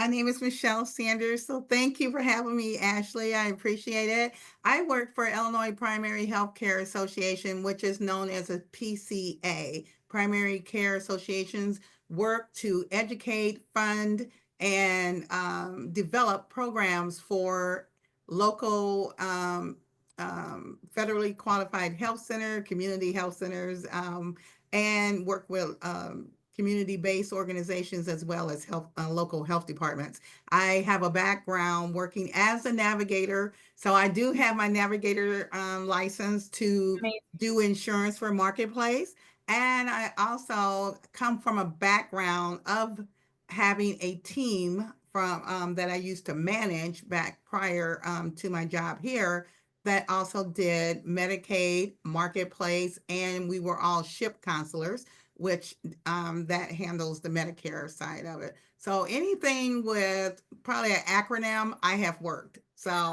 name is Michelle Sanders. So thank you for having me, Ashley. I appreciate it. I work for Illinois Primary Healthcare Association, which is known as a PCA. Primary Care Associations work to educate, fund, and develop programs for local federally qualified health center, community health centers, and work with community-based organizations as well as local health departments. I have a background working as a navigator, so I do have my navigator license to Amazing. do insurance for Marketplace. And I also come from a background of having a team from that I used to manage back prior to my job here that also did Medicaid, Marketplace, and we were all SHIP counselors, which that handles the Medicare side of it. So anything with probably an acronym, I have worked. So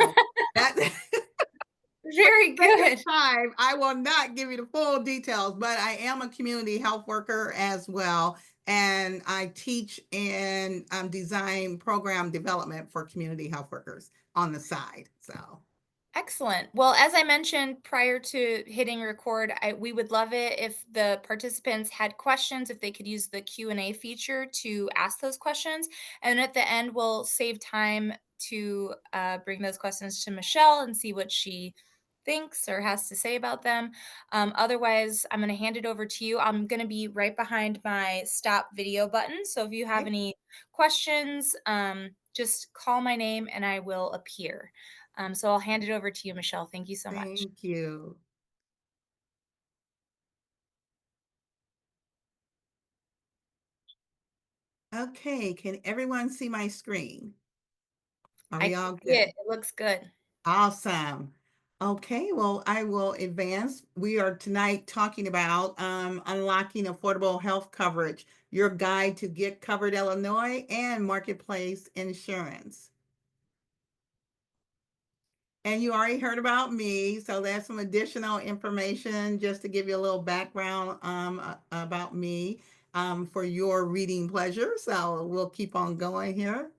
that for Very the sake of good. time, I will not give you the full details, but I am a community health worker as well. And I teach and design program development for community health workers on the side. So Excellent. Well, as I mentioned prior to hitting record, we would love it if the participants had questions, if they could use the Q&A feature to ask those questions. And at the end, we'll save time to bring those questions to Michelle and see what she thinks or has to say about them. Otherwise, I'm going to hand it over to you. I'm going to be right behind my stop video button. So if you have okay, any questions, just call my name and I will appear. So I'll hand it over to you, Michelle. Thank you so much. thank you. Okay, can everyone see my screen? Are I we can all see it. good? It looks good. Awesome. Okay, well, I will advance. We are tonight talking about unlocking affordable health coverage, your guide to get covered Illinois and marketplace insurance. And you already heard about me, so that's some additional information just to give you a little background about me for your reading pleasure. So we'll keep on going here.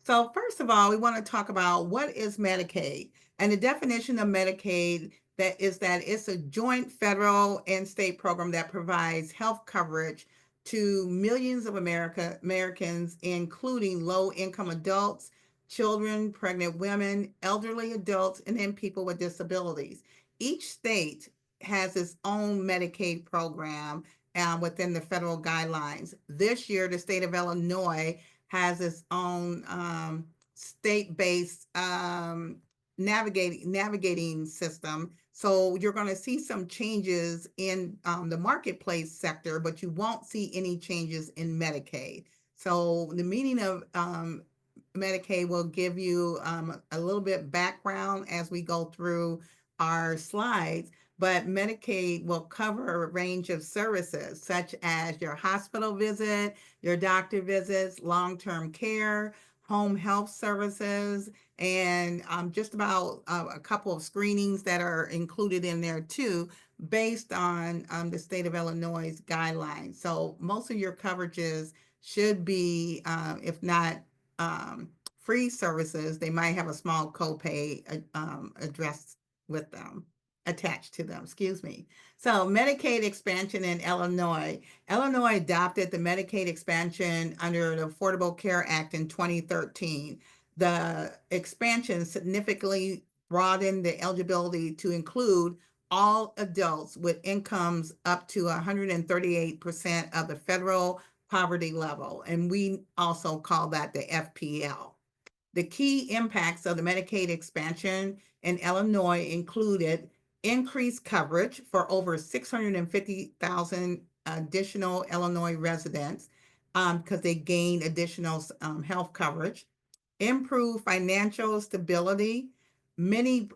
So first of all, we want to talk about what is Medicaid. And the definition of Medicaid that it's a joint federal and state program that provides health coverage to millions of Americans, including low-income adults, children, pregnant women, elderly adults, and then people with disabilities. Each state has its own Medicaid program within the federal guidelines. This year, the state of Illinois has its own state-based navigating system. So you're going to see some changes in the marketplace sector, but you won't see any changes in Medicaid. So the meaning of Medicaid will give you a little bit background as we go through our slides, but Medicaid will cover a range of services such as your hospital visit, your doctor visits, long-term care, home health services, and just about a couple of screenings that are included in there too, based on the state of Illinois' guidelines. So most of your coverages should be, if not free services, they might have a small copay addressed with them, attached to them, excuse me. So Medicaid expansion in Illinois. Illinois adopted the Medicaid expansion under the Affordable Care Act in 2013. The expansion significantly broadened the eligibility to include all adults with incomes up to 138% of the federal poverty level, and we also call that the FPL. The key impacts of the Medicaid expansion in Illinois included increased coverage for over 650,000 additional Illinois residents because they gained additional health coverage, improved financial stability. Many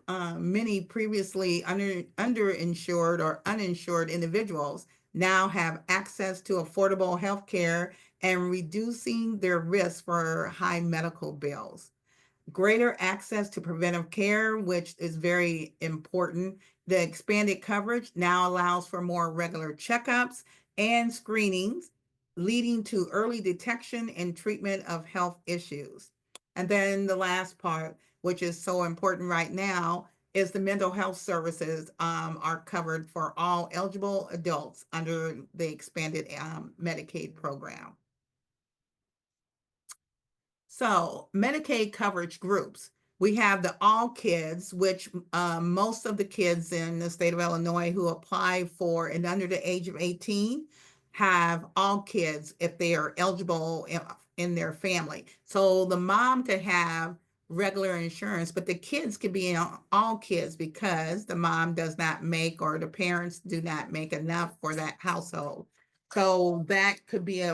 previously underinsured or uninsured individuals now have access to affordable health care and reducing their risk for high medical bills. Greater access to preventive care, which is very important. The expanded coverage now allows for more regular checkups and screenings, leading to early detection and treatment of health issues. And then the last part, which is so important right now, is the mental health services are covered for all eligible adults under the expanded Medicaid program. So, Medicaid coverage groups. We have the all kids, which most of the kids in the state of Illinois who apply for and under the age of 18 have all kids if they are eligible in their family. So the mom could have regular insurance, but the kids could be in all kids because the mom does not make or the parents do not make enough for that household. So that could be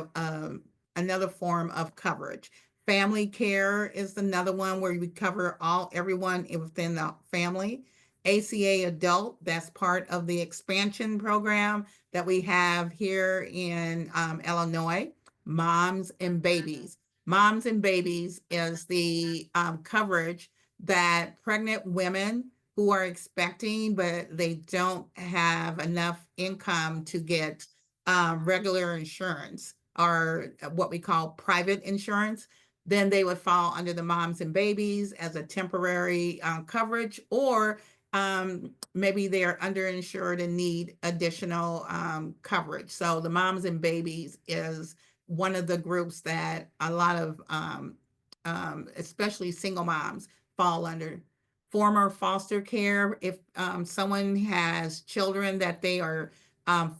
another form of coverage. Family care is another one where we cover everyone within the family. ACA adult, that's part of the expansion program that we have here in Illinois. Moms and babies. Moms and babies is the coverage that pregnant women who are expecting, but they don't have enough income to get regular insurance or what we call private insurance, then they would fall under the moms and babies as a temporary coverage, or maybe they're underinsured and need additional coverage. So the moms and babies is one of the groups that a lot of, especially single moms, fall under. Former foster care, if someone has children that they are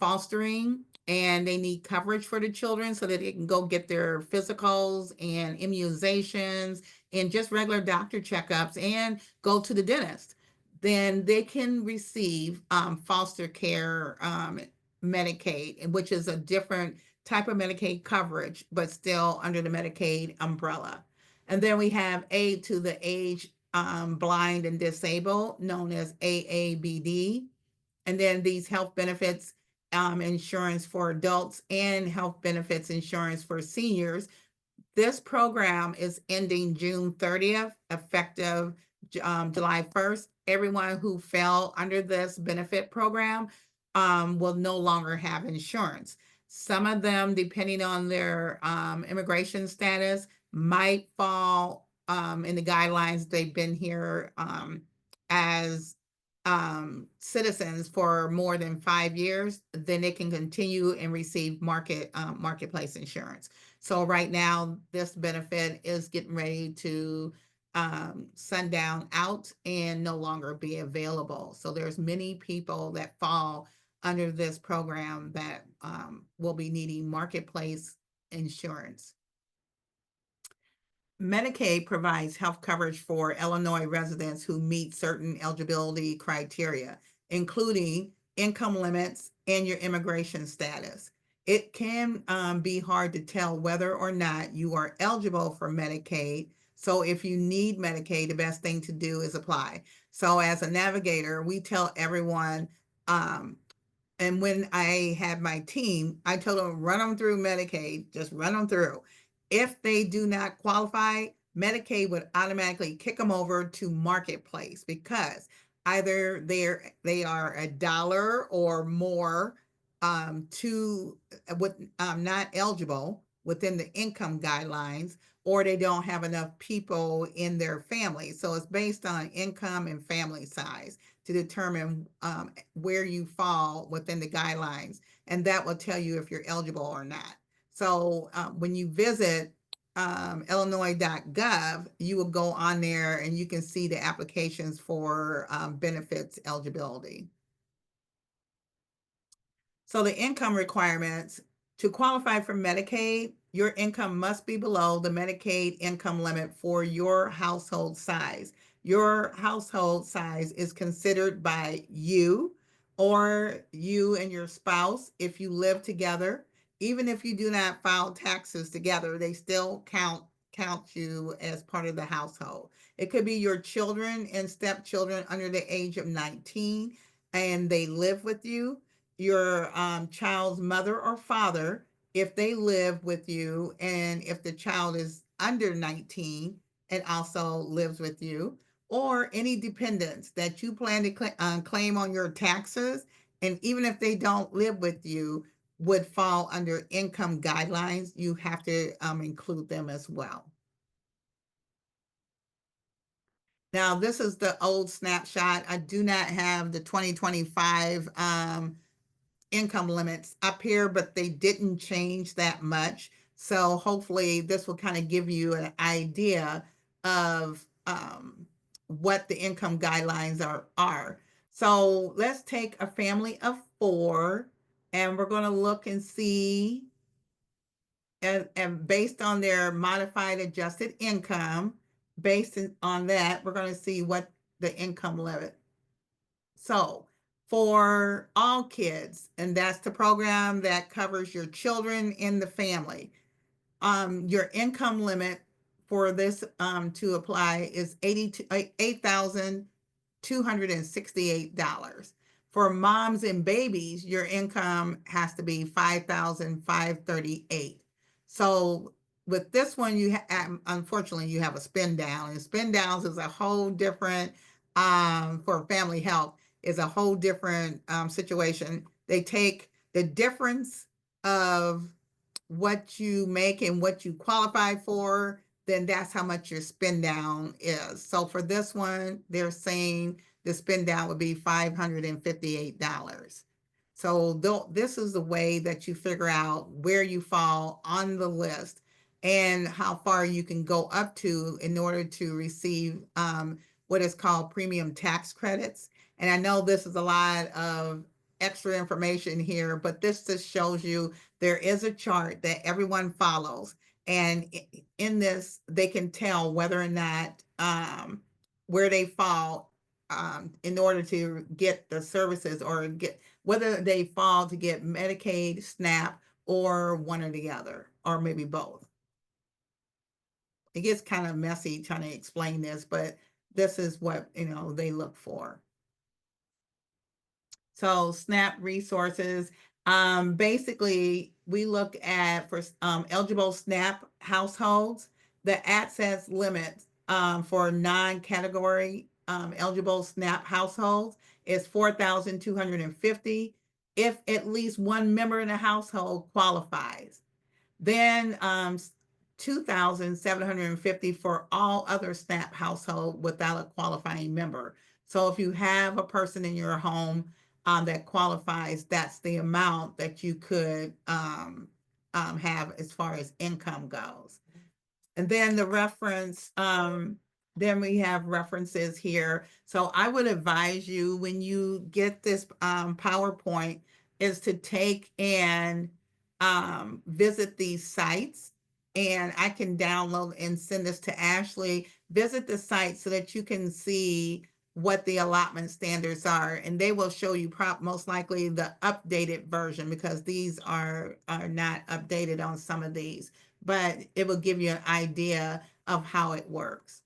fostering and they need coverage for the children so that they can go get their physicals and immunizations and just regular doctor checkups and go to the dentist, then they can receive foster care Medicaid, which is a different type of Medicaid coverage, but still under the Medicaid umbrella. And then we have aid to the age blind and disabled, known as AABD. And then these health benefits insurance for adults and health benefits insurance for seniors. This program is ending June 30th, effective July 1st. Everyone who fell under this benefit program will no longer have insurance. Some of them, depending on their immigration status, might fall in the guidelines. They've been here as citizens for more than 5 years, then they can continue and receive marketplace insurance. So right now, this benefit is getting ready to sundown out and no longer be available. So there's many people that fall under this program that will be needing marketplace insurance. Medicaid provides health coverage for Illinois residents who meet certain eligibility criteria, including income limits and your immigration status. It can be hard to tell whether or not you are eligible for Medicaid. So if you need Medicaid, the best thing to do is apply. So as a navigator, we tell everyone, and when I had my team, I told them, run them through Medicaid, just run them through. If they do not qualify, Medicaid would automatically kick them over to Marketplace because either they are $1 or more to with not eligible within the income guidelines, or they don't have enough people in their family. So it's based on income and family size to determine where you fall within the guidelines, and that will tell you if you're eligible or not. So when you visit Illinois.gov, you will go on there and you can see the applications for benefits eligibility. So the income requirements to qualify for Medicaid, your income must be below the Medicaid income limit for your household size. Your household size is considered by you or you and your spouse if you live together. Even if you do not file taxes together, they still count you as part of the household. It could be your children and stepchildren under the age of 19 and they live with you, your child's mother or father if they live with you, and if the child is under 19 and also lives with you, or any dependents that you plan to claim on your taxes. And even if they don't live with you, would fall under income guidelines, you have to include them as well. Now, this is the old snapshot. I do not have the 2025 income limits up here, but they didn't change that much. So hopefully this will kind of give you an idea of what the income guidelines are. So let's take a family of four, and we're going to look and see, and based on their modified adjusted income, based on that, we're going to see what the income limit. So for all kids, and that's the program that covers your children in the family, your income limit for this to apply is $8,268. For moms and babies, your income has to be $5,538. So with this one, unfortunately you have a spin down, and spin downs is a whole different for family health is a whole different situation. They take the difference of what you make and what you qualify for, then that's how much your spin down is. So for this one, they're saying the spin down would be $558. So this is the way that you figure out where you fall on the list and how far you can go up to in order to receive what is called premium tax credits. And I know this is a lot of extra information here, but this just shows you there is a chart that everyone follows. And in this, they can tell whether or not where they fall in order to get the services, or get whether they fall to get Medicaid, SNAP, or one or the other, or maybe both. It gets kind of messy trying to explain this, but this is what they look for. So SNAP resources, basically we look at for eligible SNAP households, the access limit for non-category eligible SNAP households is 4,250 if at least one member in the household qualifies. Then 2,750 for all other SNAP household without a qualifying member. So if you have a person in your home that qualifies, that's the amount that you could have as far as income goes. And then the reference, then we have references here. So I would advise you when you get this PowerPoint is to take and visit these sites. And I can download and send this to Ashley. Visit the site so that you can see what the allotment standards are, and they will show you most likely the updated version, because these are not updated on some of these, but it will give you an idea of how it works.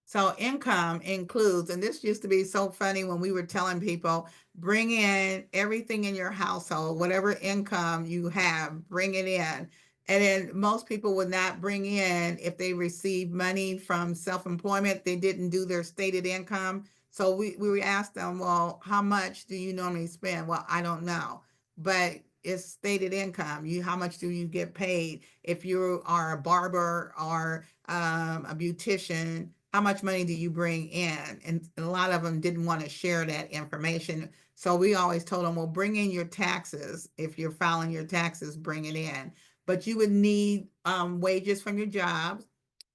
So income includes, and this used to be so funny when we were telling people, bring in everything in your household, whatever income you have, bring it in. And then most people would not bring in, if they receive money from self-employment, they didn't do their stated income. So we asked them, well, how much do you normally spend? Well, I don't know, but it's stated income. How much do you get paid? If you are a barber or a beautician, how much money do you bring in? And a lot of them didn't want to share that information. So we always told them, well, bring in your taxes. If you're filing your taxes, bring it in. But you would need wages from your jobs,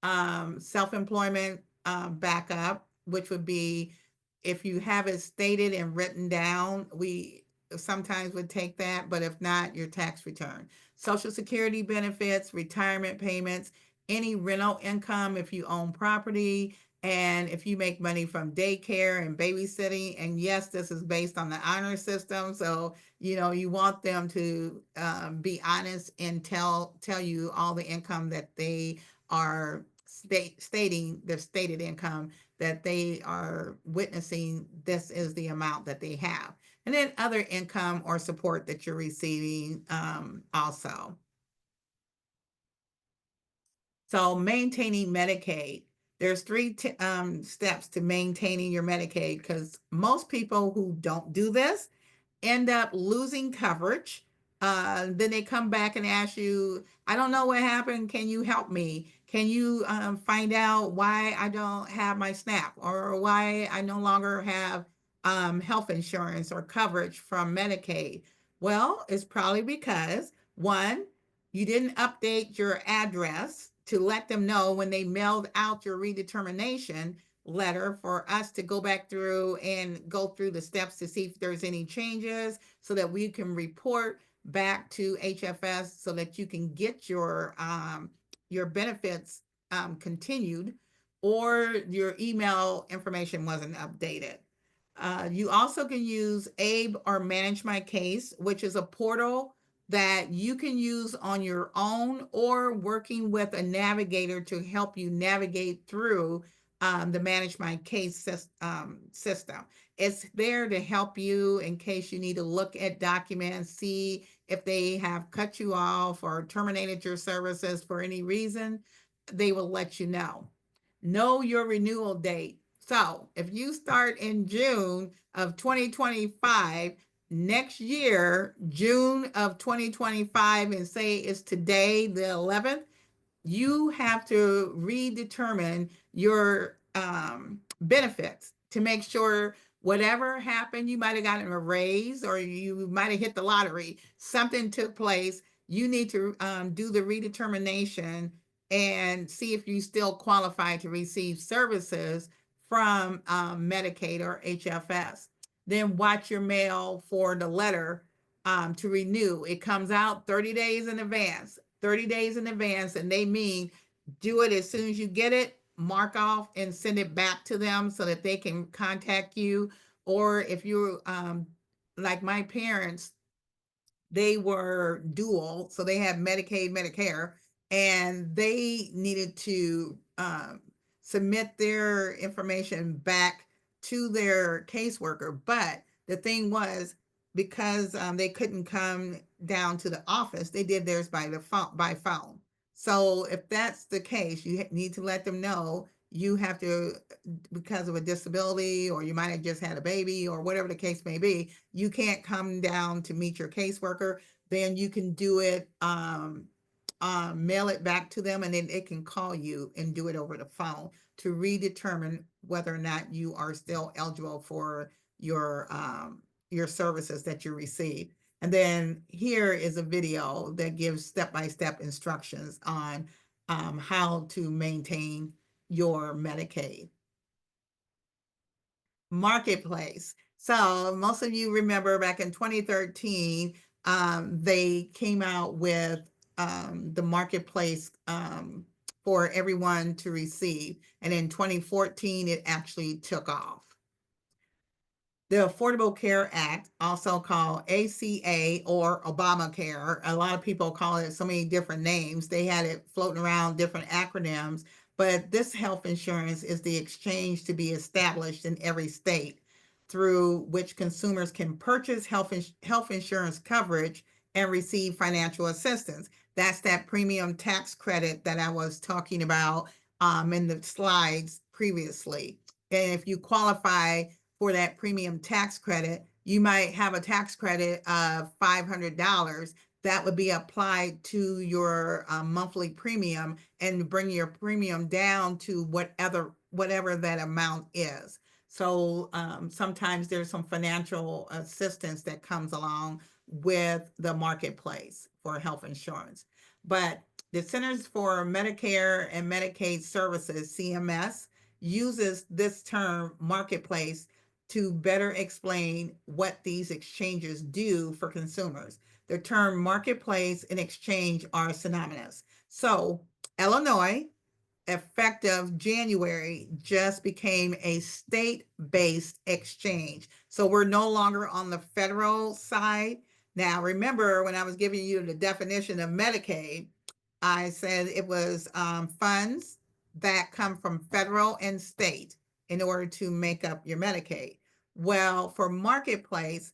self-employment backup, which would be, if you have it stated and written down, we sometimes would take that, but if not, your tax return. Social Security benefits, retirement payments, any rental income if you own property, and if you make money from daycare and babysitting. And yes, this is based on the honor system, so you want them to be honest and tell you all the income that they are stating, their stated income that they are witnessing. This is the amount that they have, and then other income or support that you're receiving also. So maintaining Medicaid, there's three steps to maintaining your Medicaid, because most people who don't do this end up losing coverage. Then they come back and ask you, I don't know what happened. Can you help me? Can you find out why I don't have my SNAP or why I no longer have health insurance or coverage from Medicaid? Well, it's probably because one, you didn't update your address to let them know when they mailed out your redetermination letter for us to go back through and go through the steps to see if there's any changes so that we can report back to HFS so that you can get your benefits continued, or your email information wasn't updated. You also can use ABE or Manage My Case, which is a portal that you can use on your own or working with a navigator to help you navigate through the Manage My Case system. It's there to help you in case you need to look at documents, see if they have cut you off or terminated your services for any reason. They will let you know your renewal date. So if you start in June of 2025, next year, June of 2025, and say it's today, the 11th, you have to redetermine your benefits to make sure whatever happened, you might have gotten a raise or you might have hit the lottery, something took place. You need to do the redetermination and see if you still qualify to receive services from Medicaid or HFS. Then watch your mail for the letter to renew. It comes out 30 days in advance. 30 days in advance, and they mean do it as soon as you get it, mark off and send it back to them so that they can contact you. Or if you're like my parents, they were dual, so they had Medicaid, Medicare, and they needed to submit their information back to their caseworker. But the thing was, because they couldn't come down to the office, they did theirs by the phone, by phone. So if that's the case, you need to let them know you have to, because of a disability, or you might have just had a baby, or whatever the case may be, you can't come down to meet your caseworker. Then you can do it, mail it back to them, and then it can call you and do it over the phone to redetermine whether or not you are still eligible for your services that you receive. And then here is a video that gives step-by-step instructions on how to maintain your Medicaid. Marketplace. So most of you remember back in 2013, they came out with the marketplace for everyone to receive. And in 2014, it actually took off. The Affordable Care Act, also called ACA or Obamacare, a lot of people call it so many different names. They had it floating around different acronyms, but this health insurance is the exchange to be established in every state through which consumers can purchase health insurance coverage and receive financial assistance. That's that premium tax credit that I was talking about in the slides previously. And if you qualify for that premium tax credit, you might have a tax credit of $500 that would be applied to your monthly premium and bring your premium down to whatever that amount is. So sometimes there's some financial assistance that comes along with the marketplace for health insurance. But the Centers for Medicare and Medicaid Services, CMS, uses this term marketplace to better explain what these exchanges do for consumers. The term marketplace and exchange are synonymous. So Illinois, effective January, just became a state-based exchange. So we're no longer on the federal side. Now, remember when I was giving you the definition of Medicaid, I said it was funds that come from federal and state in order to make up your Medicaid. Well, for Marketplace,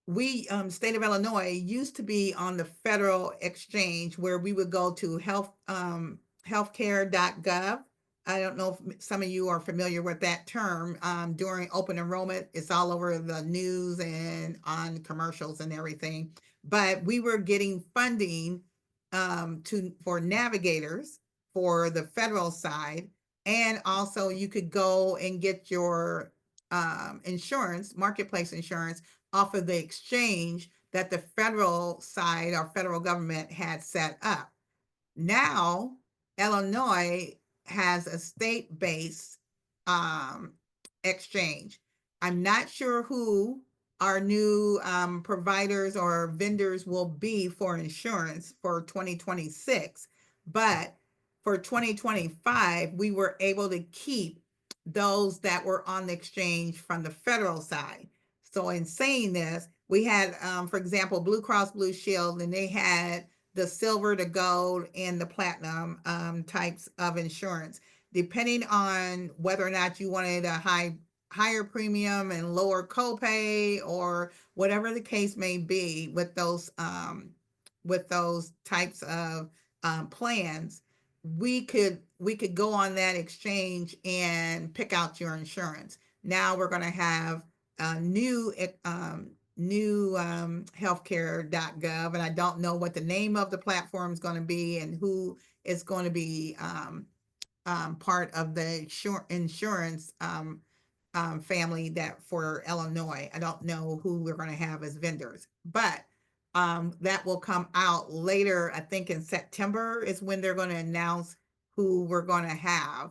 we, state of Illinois, used to be on the federal exchange where we would go to healthcare.gov I don't know if some of you are familiar with that term. During open enrollment, it's all over the news and on commercials and everything. But we were getting funding for navigators for the federal side, and also you could go and get your insurance, marketplace insurance, off of the exchange that the federal side or federal government had set up. Now, Illinois has a state-based um, exchange. I'm not sure who our new providers or vendors will be for insurance for 2026, but for 2025, we were able to keep those that were on the exchange from the federal side. So, in saying this, we had, for example, Blue Cross Blue Shield, and they had the silver, the gold, and the platinum types of insurance. Depending on whether or not you wanted a higher premium and lower copay, or whatever the case may be with those types of plans, we could go on that exchange and pick out your insurance. Now we're going to have a new Healthcare.gov, and I don't know what the name of the platform is going to be and who is going to be part of the insurance family that for Illinois. I don't know who we're going to have as vendors, but that will come out later. I think in September is when they're going to announce who we're going to have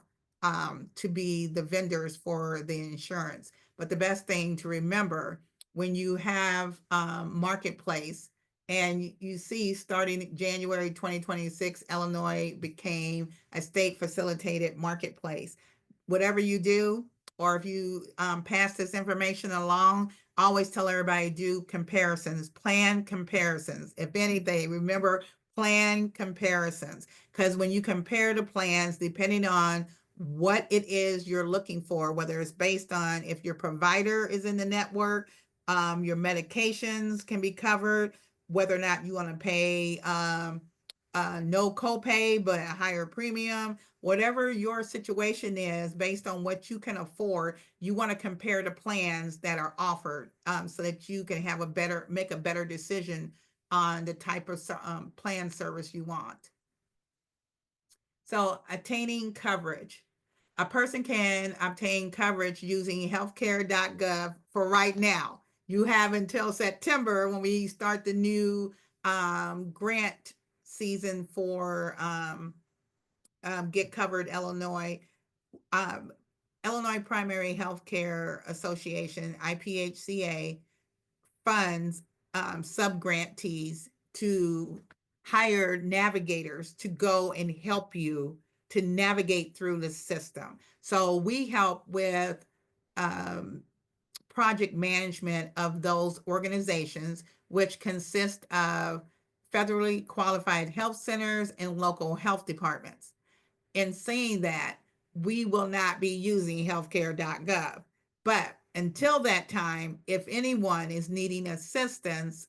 to be the vendors for the insurance. But the best thing to remember when you have marketplace, and you see starting January 2026, Illinois became a state facilitated marketplace. Whatever you do, or if you pass this information along, always tell everybody do comparisons, plan comparisons. If anything, remember, plan comparisons, because when you compare the plans, depending on what it is you're looking for, whether it's based on if your provider is in the network, your medications can be covered, whether or not you want to pay no copay but a higher premium, whatever your situation is, based on what you can afford, you want to compare the plans that are offered, so that you can make a better decision on the type of plan service you want. So, attaining coverage. A person can obtain coverage using healthcare.gov for right now. You have until September when we start the new grant season for Get Covered Illinois. Um, Illinois Primary Healthcare Association, IPHCA, funds sub-grantees to hire navigators to go and help you to navigate through the system. So we help with um, project management of those organizations, which consist of federally qualified health centers and local health departments. In saying that, we will not be using healthcare.gov. But until that time, if anyone is needing assistance,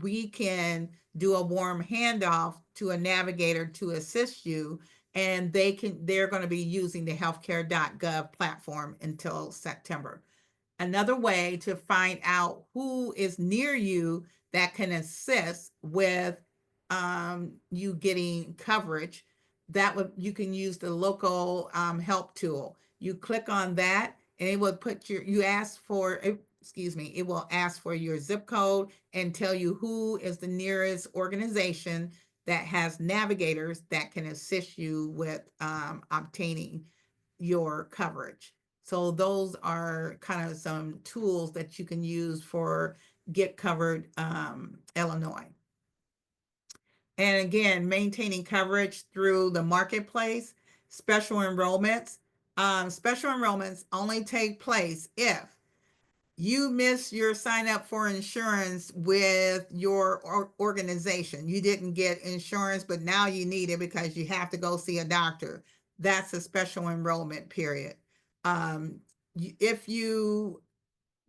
we can do a warm handoff to a navigator to assist you, and they're going to be using the healthcare.gov platform until September. Another way to find out who is near you that can assist with you getting coverage, you can use the local help tool. You click on that, and it will it will ask for your zip code and tell you who is the nearest organization that has navigators that can assist you with obtaining your coverage. So those are kind of some tools that you can use for Get Covered Illinois. And again, maintaining coverage through the marketplace, special enrollments. Special enrollments only take place if you miss your sign up for insurance with your organization. You didn't get insurance, but now you need it because you have to go see a doctor. That's a special enrollment period. If you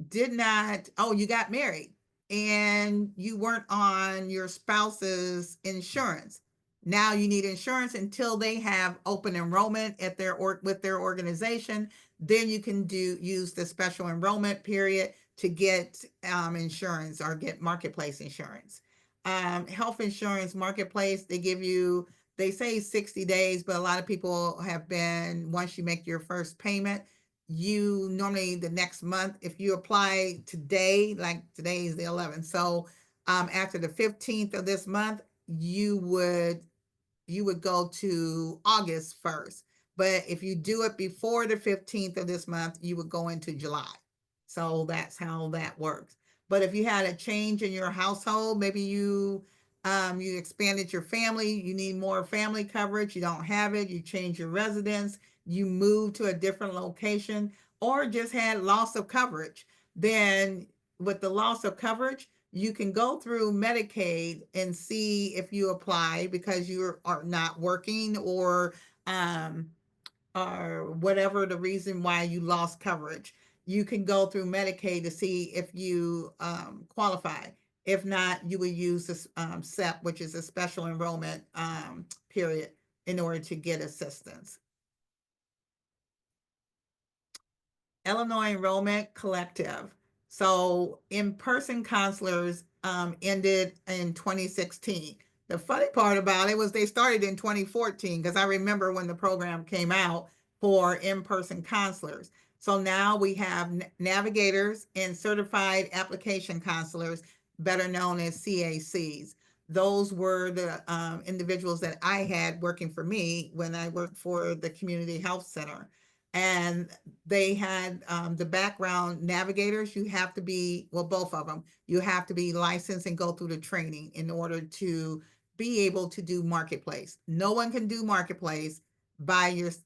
did not, oh, you got married and you weren't on your spouse's insurance. Now you need insurance until they have open enrollment at with their organization. Then you can use the special enrollment period to get insurance or get marketplace insurance. Health insurance marketplace, they say 60 days, but a lot of people have been, once you make your first payment, you normally the next month, if you apply today, like today is the 11th. So after the 15th of this month, you would go to August 1st. But if you do it before the 15th of this month, you would go into July. So that's how that works. But if you had a change in your household, maybe you expanded your family, you need more family coverage, you don't have it, you change your residence, you move to a different location, or just had loss of coverage, then with the loss of coverage, you can go through Medicaid and see if you apply because you are not working, um, or whatever the reason why you lost coverage. You can go through Medicaid to see if you qualify. If not, you would use this SEP, which is a special enrollment period, in order to get assistance. Illinois Enrollment Collective. So in-person counselors ended in 2016. The funny part about it was they started in 2014, because I remember when the program came out for in-person counselors. So now we have navigators and certified application counselors, better known as CACs. Those were the individuals that I had working for me when I worked for the community health center. And they had the background navigators. You have to be, well, both of them, you have to be licensed and go through the training in order to be able to do marketplace. No one can do marketplace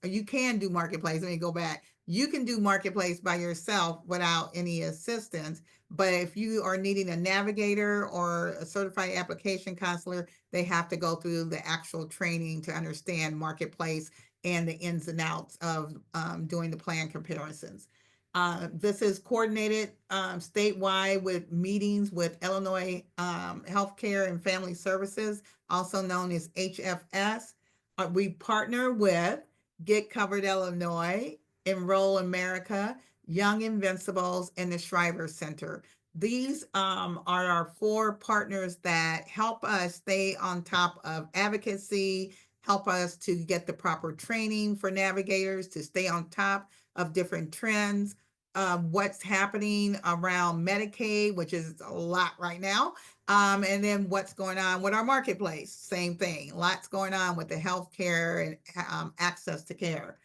you can do marketplace. Let me go back. You can do marketplace by yourself without any assistance. But if you are needing a navigator or a certified application counselor, they have to go through the actual training to understand marketplace and the ins and outs of doing the plan comparisons. This is coordinated statewide with meetings with Illinois Healthcare and Family Services, also known as HFS. We partner with Get Covered Illinois, Enroll America, Young Invincibles, and the Shriver Center. These are our four partners that help us stay on top of advocacy, help us to get the proper training for navigators, to stay on top of different trends, what's happening around Medicaid, which is a lot right now, and then what's going on with our marketplace. Same thing, lots going on with the healthcare and access to care.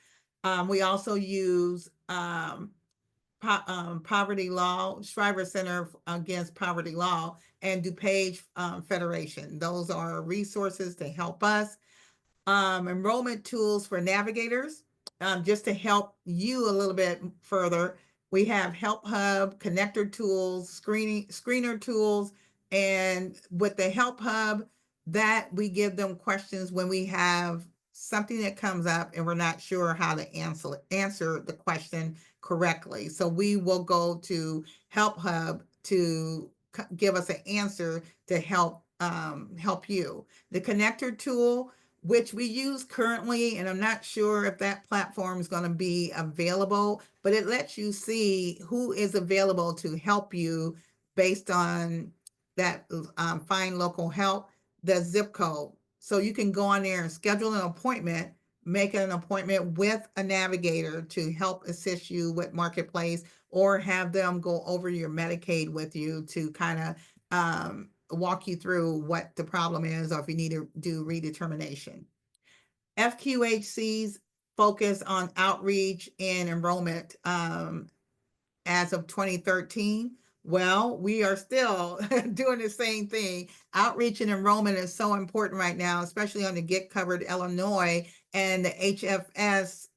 We also use Poverty Law, Shriver Center Against Poverty Law, and DuPage Federation. Those are resources to help us. Enrollment tools for navigators, just to help you a little bit further. We have Help Hub, connector tools, screener tools, and with the Help Hub, that we give them questions when we have something that comes up and we're not sure how to answer the question correctly. So we will go to Help Hub to give us an answer to help you. The connector tool, which we use currently, and I'm not sure if that platform is going to be available, but it lets you see who is available to help you based on that find local help, the zip code. So you can go on there and schedule an appointment, make an appointment with a navigator to help assist you with marketplace, or have them go over your Medicaid with you to kind of walk you through what the problem is, or if you need to do redetermination. FQHC's focus on outreach and enrollment as of 2013. Well, we are still doing the same thing. Outreach and enrollment is so important right now, especially on the Get Covered Illinois and the HFS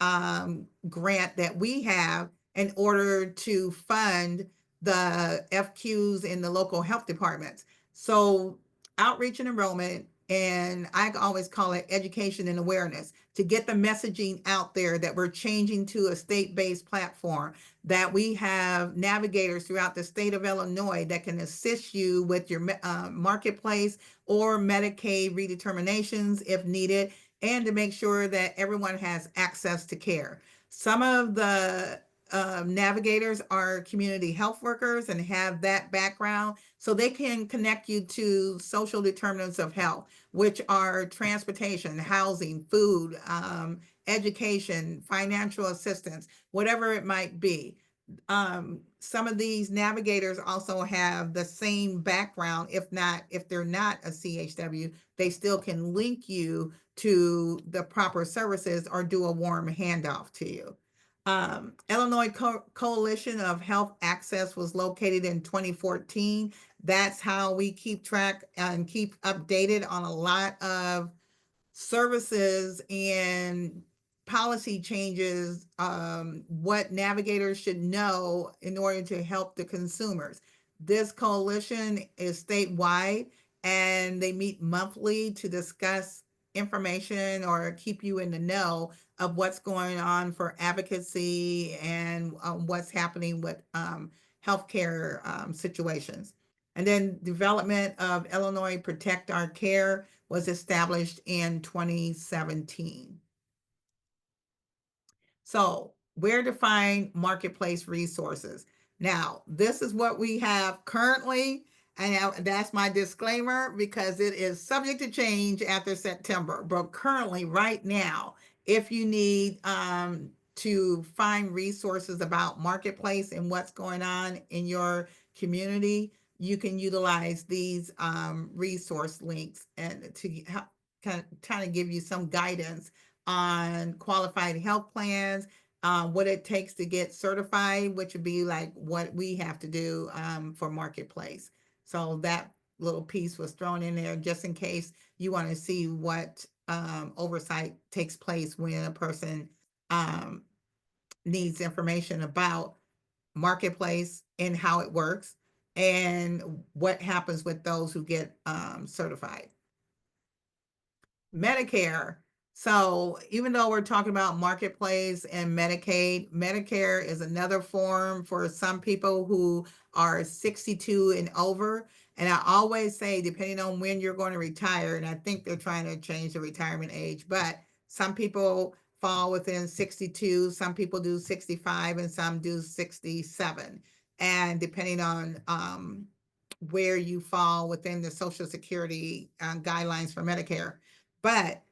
grant that we have in order to fund the FQs in the local health departments. So outreach and enrollment And I always call it education and awareness to get the messaging out there that we're changing to a state-based platform, that we have navigators throughout the state of Illinois that can assist you with your marketplace or Medicaid redeterminations if needed, and to make sure that everyone has access to care. Some of the navigators are community health workers and have that background, so they can connect you to social determinants of health, which are transportation, housing, food, education, financial assistance, whatever it might be. Some of these navigators also have the same background. If they're not a CHW, they still can link you to the proper services or do a warm handoff to you. Illinois Coalition of Health Access was located in 2014. That's how we keep track and keep updated on a lot of services and policy changes, what navigators should know in order to help the consumers. This coalition is statewide, and they meet monthly to discuss information or keep you in the know of what's going on for advocacy and what's happening with healthcare situations. And then development of Illinois Protect Our Care was established in 2017. So, where to find marketplace resources? Now, this is what we have currently, and that's my disclaimer because it is subject to change after September. But currently, right now, if you need to find resources about marketplace and what's going on in your community, you can utilize these resource links and to help kind of give you some guidance on qualified health plans, what it takes to get certified, which would be like what we have to do for marketplace. So that little piece was thrown in there just in case you want to see what oversight takes place when a person um, needs information about marketplace and how it works and what happens with those who get certified. Medicare. So even though we're talking about marketplace and Medicaid, Medicare is another form for some people who are 62 and over. And I always say, depending on when you're going to retire, and I think they're trying to change the retirement age, but some people fall within 62, some people do 65, and some do 67. And depending on where you fall within the Social Security guidelines for Medicare. But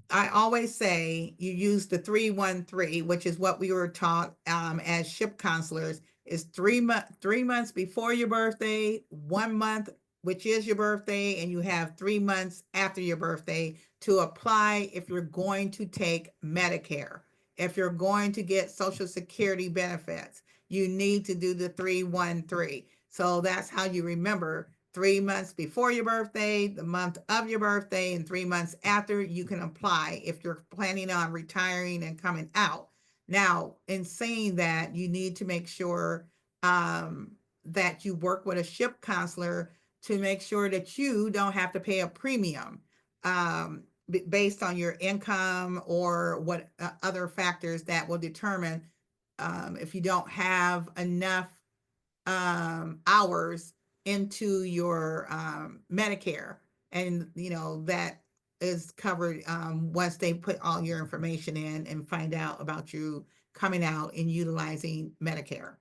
I always say you use the 313, which is what we were taught as ship counselors, is 3 months before your birthday, 1 month, which is your birthday, and you have 3 months after your birthday to apply if you're going to take Medicare. If you're going to get Social Security benefits, you need to do the 313. So that's how you remember 3 months before your birthday, the month of your birthday, and 3 months after, you can apply if you're planning on retiring and coming out. Now, in saying that, you need to make sure that you work with a ship counselor to make sure that you don't have to pay a premium based on your income or what other factors that will determine if you don't have enough hours into your Medicare, and that is covered once they put all your information in and find out about you coming out and utilizing Medicare.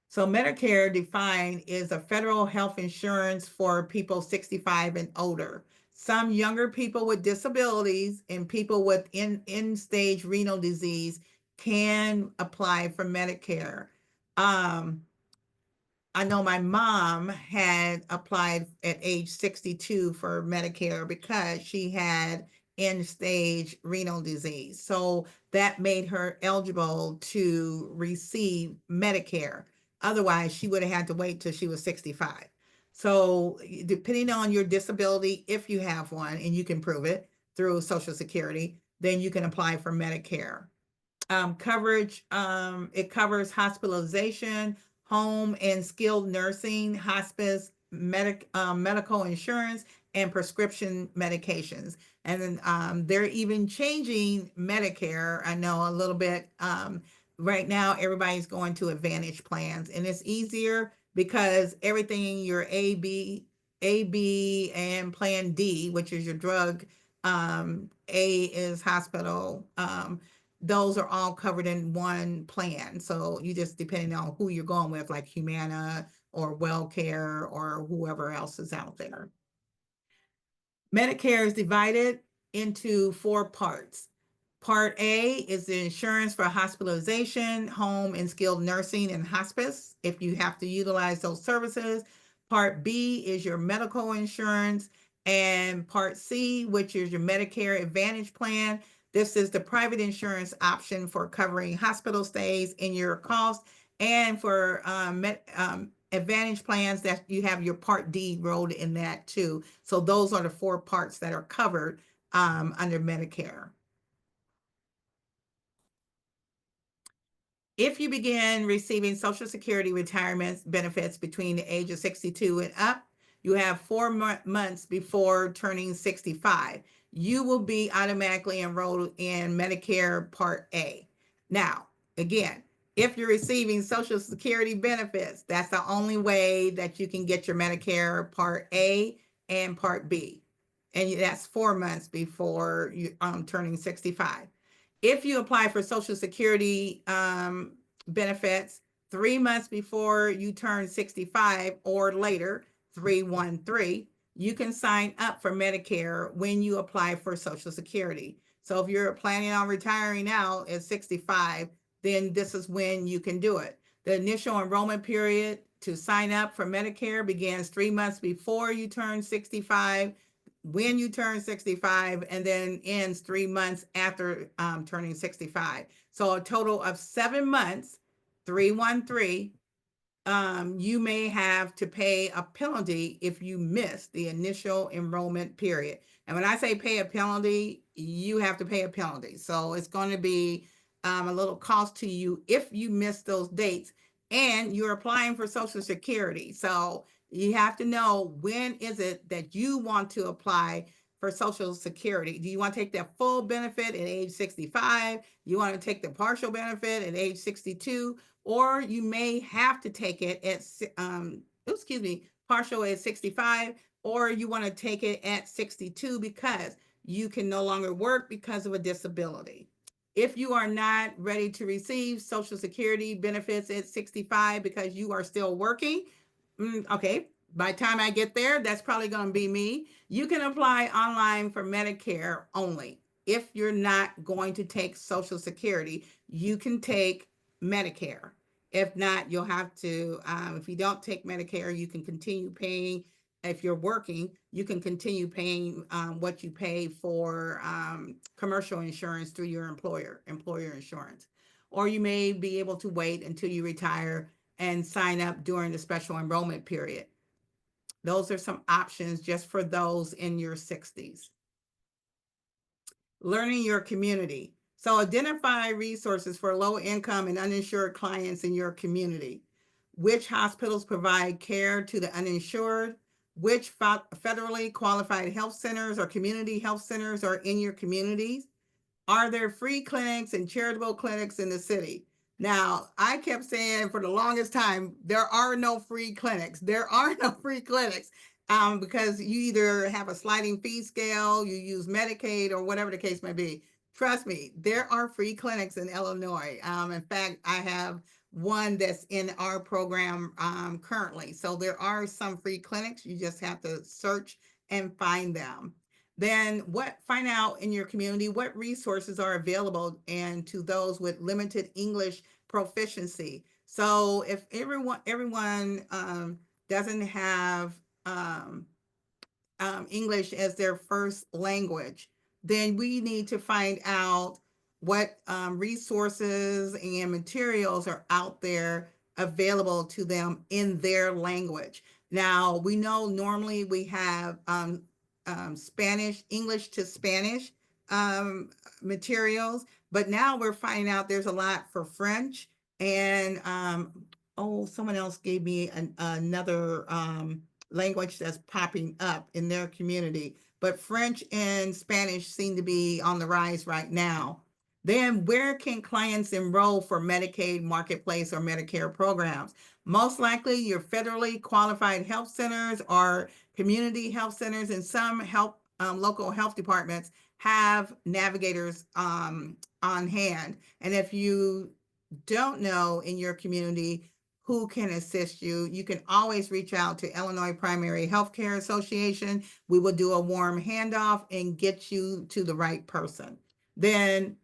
So Medicare defined is a federal health insurance for people 65 and older. Some younger people with disabilities and people with end-stage renal disease can apply for Medicare. I know my mom had applied at age 62 for Medicare because she had end stage renal disease. So that made her eligible to receive Medicare. Otherwise, she would have had to wait till she was 65. So, depending on your disability, if you have one and you can prove it through Social Security, then you can apply for Medicare. Coverage, it covers hospitalization, home and skilled nursing, hospice, medical insurance, and prescription medications. And then they're even changing Medicare. I know a little bit. Right now, everybody's going to Advantage plans, and it's easier because everything your A, B, and Plan D, which is your drug, A is hospital. Those are all covered in one plan. So you just depending on who you're going with, like Humana or WellCare or whoever else is out there. Medicare is divided into four parts. Part A is the insurance for hospitalization, home and skilled nursing and hospice, if you have to utilize those services. Part B is your medical insurance. And Part C, which is your Medicare Advantage plan. This is the private insurance option for covering hospital stays and your costs. And for Advantage plans, that you have your Part D rolled in that too. So those are the four parts that are covered under Medicare. If you begin receiving Social Security retirement benefits between the age of 62 and up, you have 4 months before turning 65. You will be automatically enrolled in Medicare Part A. Now, again, if you're receiving Social Security benefits, that's the only way that you can get your Medicare Part A and Part B. And that's 4 months before you turning 65. If you apply for Social Security benefits 3 months before you turn 65 or later, 313, you can sign up for Medicare when you apply for Social Security. So if you're planning on retiring now at 65, then this is when you can do it. The initial enrollment period to sign up for Medicare begins 3 months before you turn 65, when you turn 65, and then ends 3 months after turning 65. So a total of 7 months, 313, you may have to pay a penalty if you miss the initial enrollment period. And when I say pay a penalty, you have to pay a penalty. So it's going to be a little cost to you if you miss those dates, and you're applying for Social Security. So you have to know, when is it that you want to apply for Social Security? Do you want to take the full benefit at age 65? You want to take the partial benefit at age 62? Or you may have to take it at, partial at 65, or you want to take it at 62 because you can no longer work because of a disability. If you are not ready to receive Social Security benefits at 65 because you are still working, okay, by the time I get there, that's probably going to be me. You can apply online for Medicare only. If you're not going to take Social Security, you can take Medicare. If not, you'll have to, if you don't take Medicare, you can continue paying. If you're working, you can continue paying what you pay for commercial insurance through your employer insurance. Or you may be able to wait until you retire and sign up during the special enrollment period. Those are some options just for those in your 60s. Learning your community. So identify resources for low income and uninsured clients in your community. Which hospitals provide care to the uninsured? Which federally qualified health centers or community health centers are in your communities? Are there free clinics and charitable clinics in the city? Now, I kept saying for the longest time, there are no free clinics. There are no free clinics because you either have a sliding fee scale, you use Medicaid, or whatever the case may be. Trust me, there are free clinics in Illinois. In fact, I have one that's in our program currently. So there are some free clinics. You just have to search and find them. Then find out in your community what resources are available and to those with limited English proficiency. So if everyone doesn't have English as their first language, then we need to find out what resources and materials are out there available to them in their language. Now, we know normally we have Spanish, English to Spanish materials, but now we're finding out there's a lot for French. And someone else gave me another language that's popping up in their community. But French and Spanish seem to be on the rise right now. Then, where can clients enroll for Medicaid, Marketplace, or Medicare programs? Most likely, your federally qualified health centers or community health centers, and some health local health departments have navigators on hand. And if you don't know in your community who can assist you, you can always reach out to Illinois Primary Healthcare Association. We will do a warm handoff and get you to the right person. Then,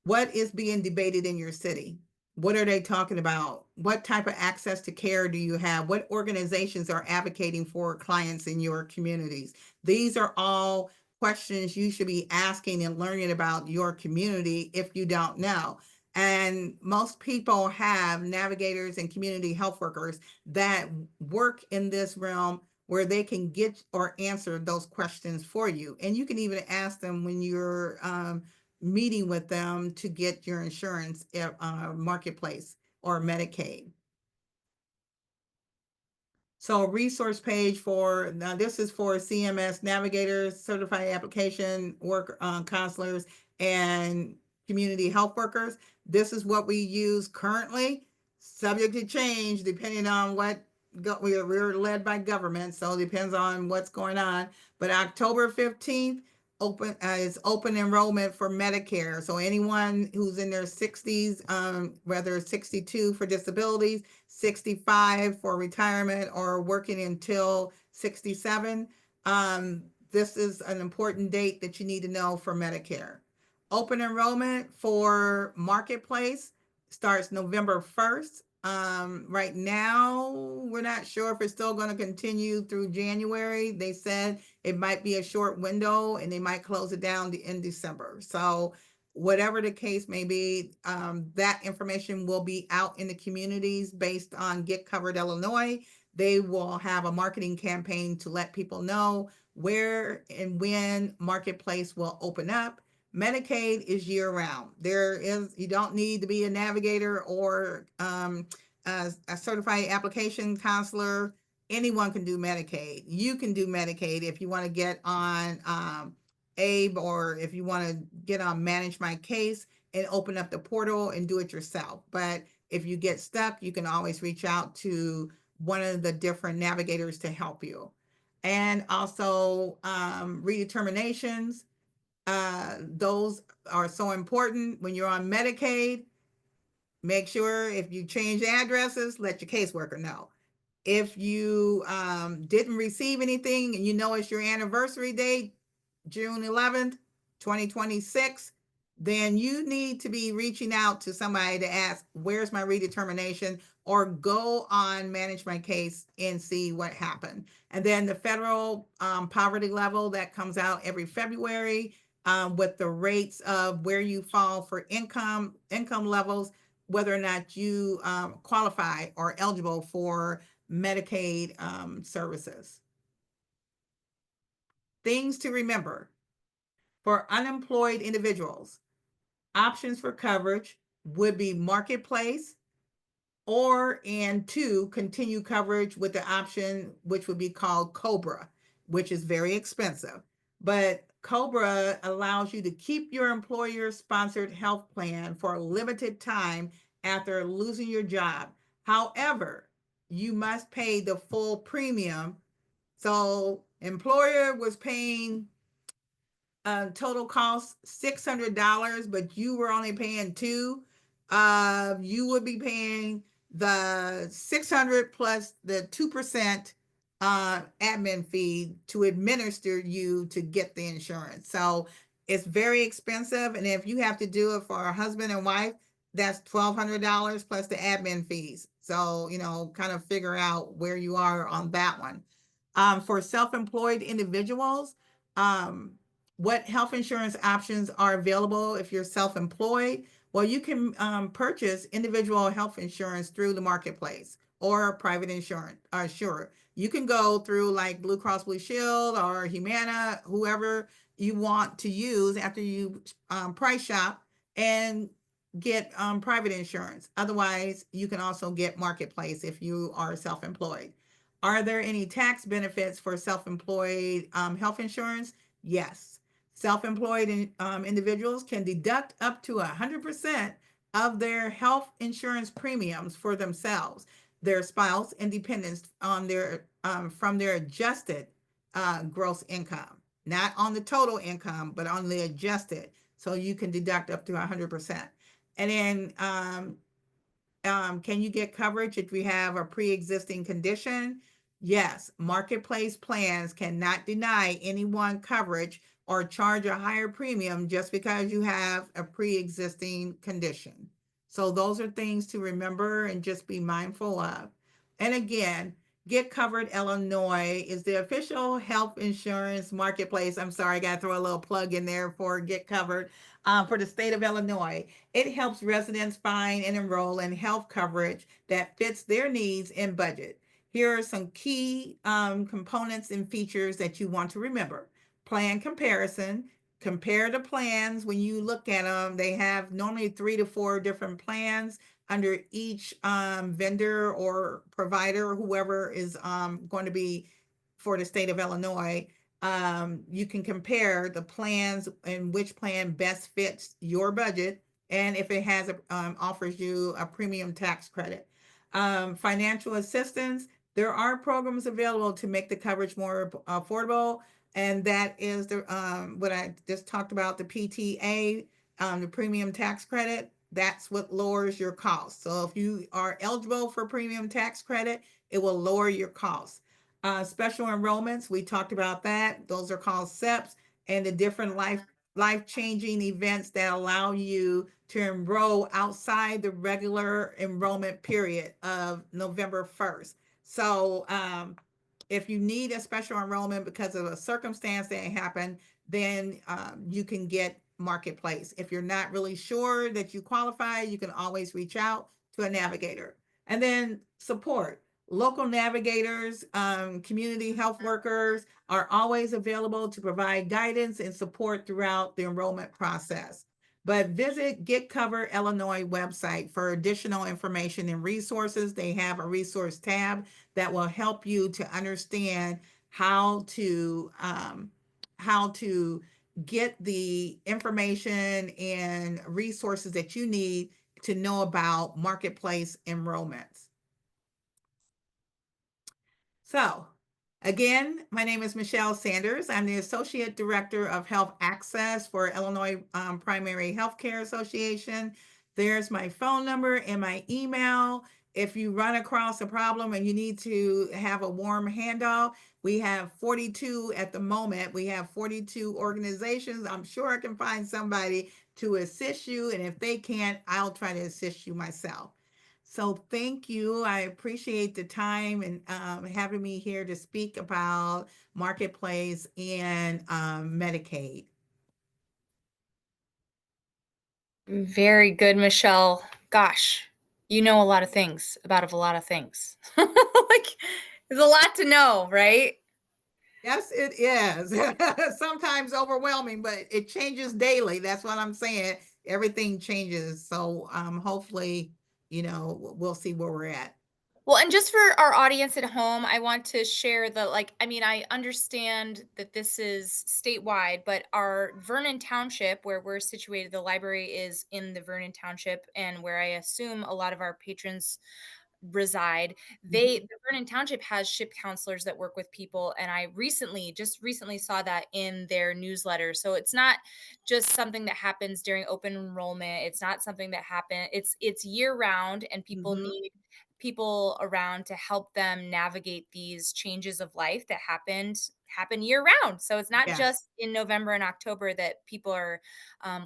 what is being debated in your city? What are they talking about? What type of access to care do you have? What organizations are advocating for clients in your communities? These are all questions you should be asking and learning about your community if you don't know. And most people have navigators and community health workers that work in this realm where they can get or answer those questions for you. And you can even ask them when you're meeting with them to get your insurance marketplace or Medicaid. So a resource page for, now this is for CMS navigators, certified application work counselors, and community health workers. This is what we use currently, subject to change depending on what we're led by government, so it depends on what's going on. But October 15th open is open enrollment for Medicare. So anyone who's in their 60s, whether 62 for disabilities, 65 for retirement, or working until 67. This is an important date that you need to know for Medicare. Open enrollment for Marketplace starts November 1st. Right now, we're not sure if it's still going to continue through January. They said it might be a short window and they might close it down in December. So whatever the case may be, that information will be out in the communities based on Get Covered Illinois. They will have a marketing campaign to let people know where and when Marketplace will open up. Medicaid is year round. You don't need to be a navigator or a certified application counselor. Anyone can do Medicaid. You can do Medicaid if you want to get on ABE, or if you want to get on Manage My Case and open up the portal and do it yourself. But if you get stuck, you can always reach out to one of the different navigators to help you. And also redeterminations. Those are so important when you're on Medicaid. Make sure if you change addresses, let your caseworker know. If you didn't receive anything and you know it's your anniversary date, June 11th, 2026, then you need to be reaching out to somebody to ask, where's my redetermination? Or go on Manage My Case and see what happened. And then the federal poverty level that comes out every February with the rates of where you fall for income levels, whether or not you qualify or eligible for Medicaid services. Things to remember for unemployed individuals: options for coverage would be Marketplace, or and two, continue coverage with the option which would be called Cobra, which is very expensive. But Cobra allows you to keep your employer sponsored health plan for a limited time after losing your job. However, you must pay the full premium. So employer was paying total cost $600, but you were only paying two. You would be paying the 600 plus the 2% admin fee to administer you to get the insurance. So it's very expensive, and if you have to do it for a husband and wife, that's $1,200 plus the admin fees. So kind of figure out where you are on that one. For self-employed individuals, um, what health insurance options are available if you're self-employed? Well, you can purchase individual health insurance through the marketplace or private insurance. Sure, you can go through like Blue Cross Blue Shield or Humana, whoever you want to use after you price shop and get private insurance. Otherwise, you can also get marketplace if you are self-employed. Are there any tax benefits for self-employed health insurance? Yes. Self-employed individuals can deduct up to 100% of their health insurance premiums for themselves, their spouse, and dependents on their from their adjusted gross income, not on the total income, but on the adjusted. So you can deduct up to 100%. And then can you get coverage if you have a pre-existing condition? Yes, marketplace plans cannot deny anyone coverage or charge a higher premium just because you have a pre-existing condition. So those are things to remember and just be mindful of. And again, Get Covered Illinois is the official health insurance marketplace. I'm sorry, I got to throw a little plug in there for Get Covered for the state of Illinois. It helps residents find and enroll in health coverage that fits their needs and budget. Here are some key components and features that you want to remember. Plan comparison. Compare the plans when you look at them. They have normally 3 to 4 different plans under each vendor or provider, whoever is going to be for the state of Illinois. You can compare the plans and which plan best fits your budget, and if it has offers you a premium tax credit. Financial assistance. There are programs available to make the coverage more affordable, and that is the what I just talked about, the PTA, the premium tax credit. That's what lowers your costs. So if you are eligible for premium tax credit, it will lower your costs. Special enrollments, we talked about that. Those are called SEPs, and the different life-changing events that allow you to enroll outside the regular enrollment period of November 1st. So if you need a special enrollment because of a circumstance that happened, then you can get Marketplace. If you're not really sure that you qualify, you can always reach out to a navigator. And then support. Local navigators, community health workers are always available to provide guidance and support throughout the enrollment process. But visit Get Cover Illinois website for additional information and resources. They have a resource tab that will help you to understand how to get the information and resources that you need to know about marketplace enrollments. So, again, my name is Michelle Sanders. I'm the Associate Director of Health Access for Illinois Primary Healthcare Association. There's my phone number and my email. If you run across a problem and you need to have a warm handoff, we have 42 at the moment. We have 42 organizations. I'm sure I can find somebody to assist you. And if they can't, I'll try to assist you myself. So thank you. I appreciate the time and having me here to speak about Marketplace and Medicaid. Very good, Michelle. Gosh, you know a lot of things about a lot of things. Like, there's a lot to know, right? Yes, it is. Sometimes overwhelming, but it changes daily. That's what I'm saying. Everything changes. So hopefully, we'll see where we're at. Well, and just for our audience at home, I want to share the like, I mean, I understand that this is statewide, but our Vernon Township, where we're situated, the library is in the Vernon Township, and where I assume a lot of our patrons reside. Mhm. The Vernon Township has ship counselors that work with people, and I just recently saw that in their newsletter. So it's not just something that happens during open enrollment. It's not something that it's year round, and people Mhm. need people around to help them navigate these changes of life that happen year round. So it's not Yes. just in November and October that people are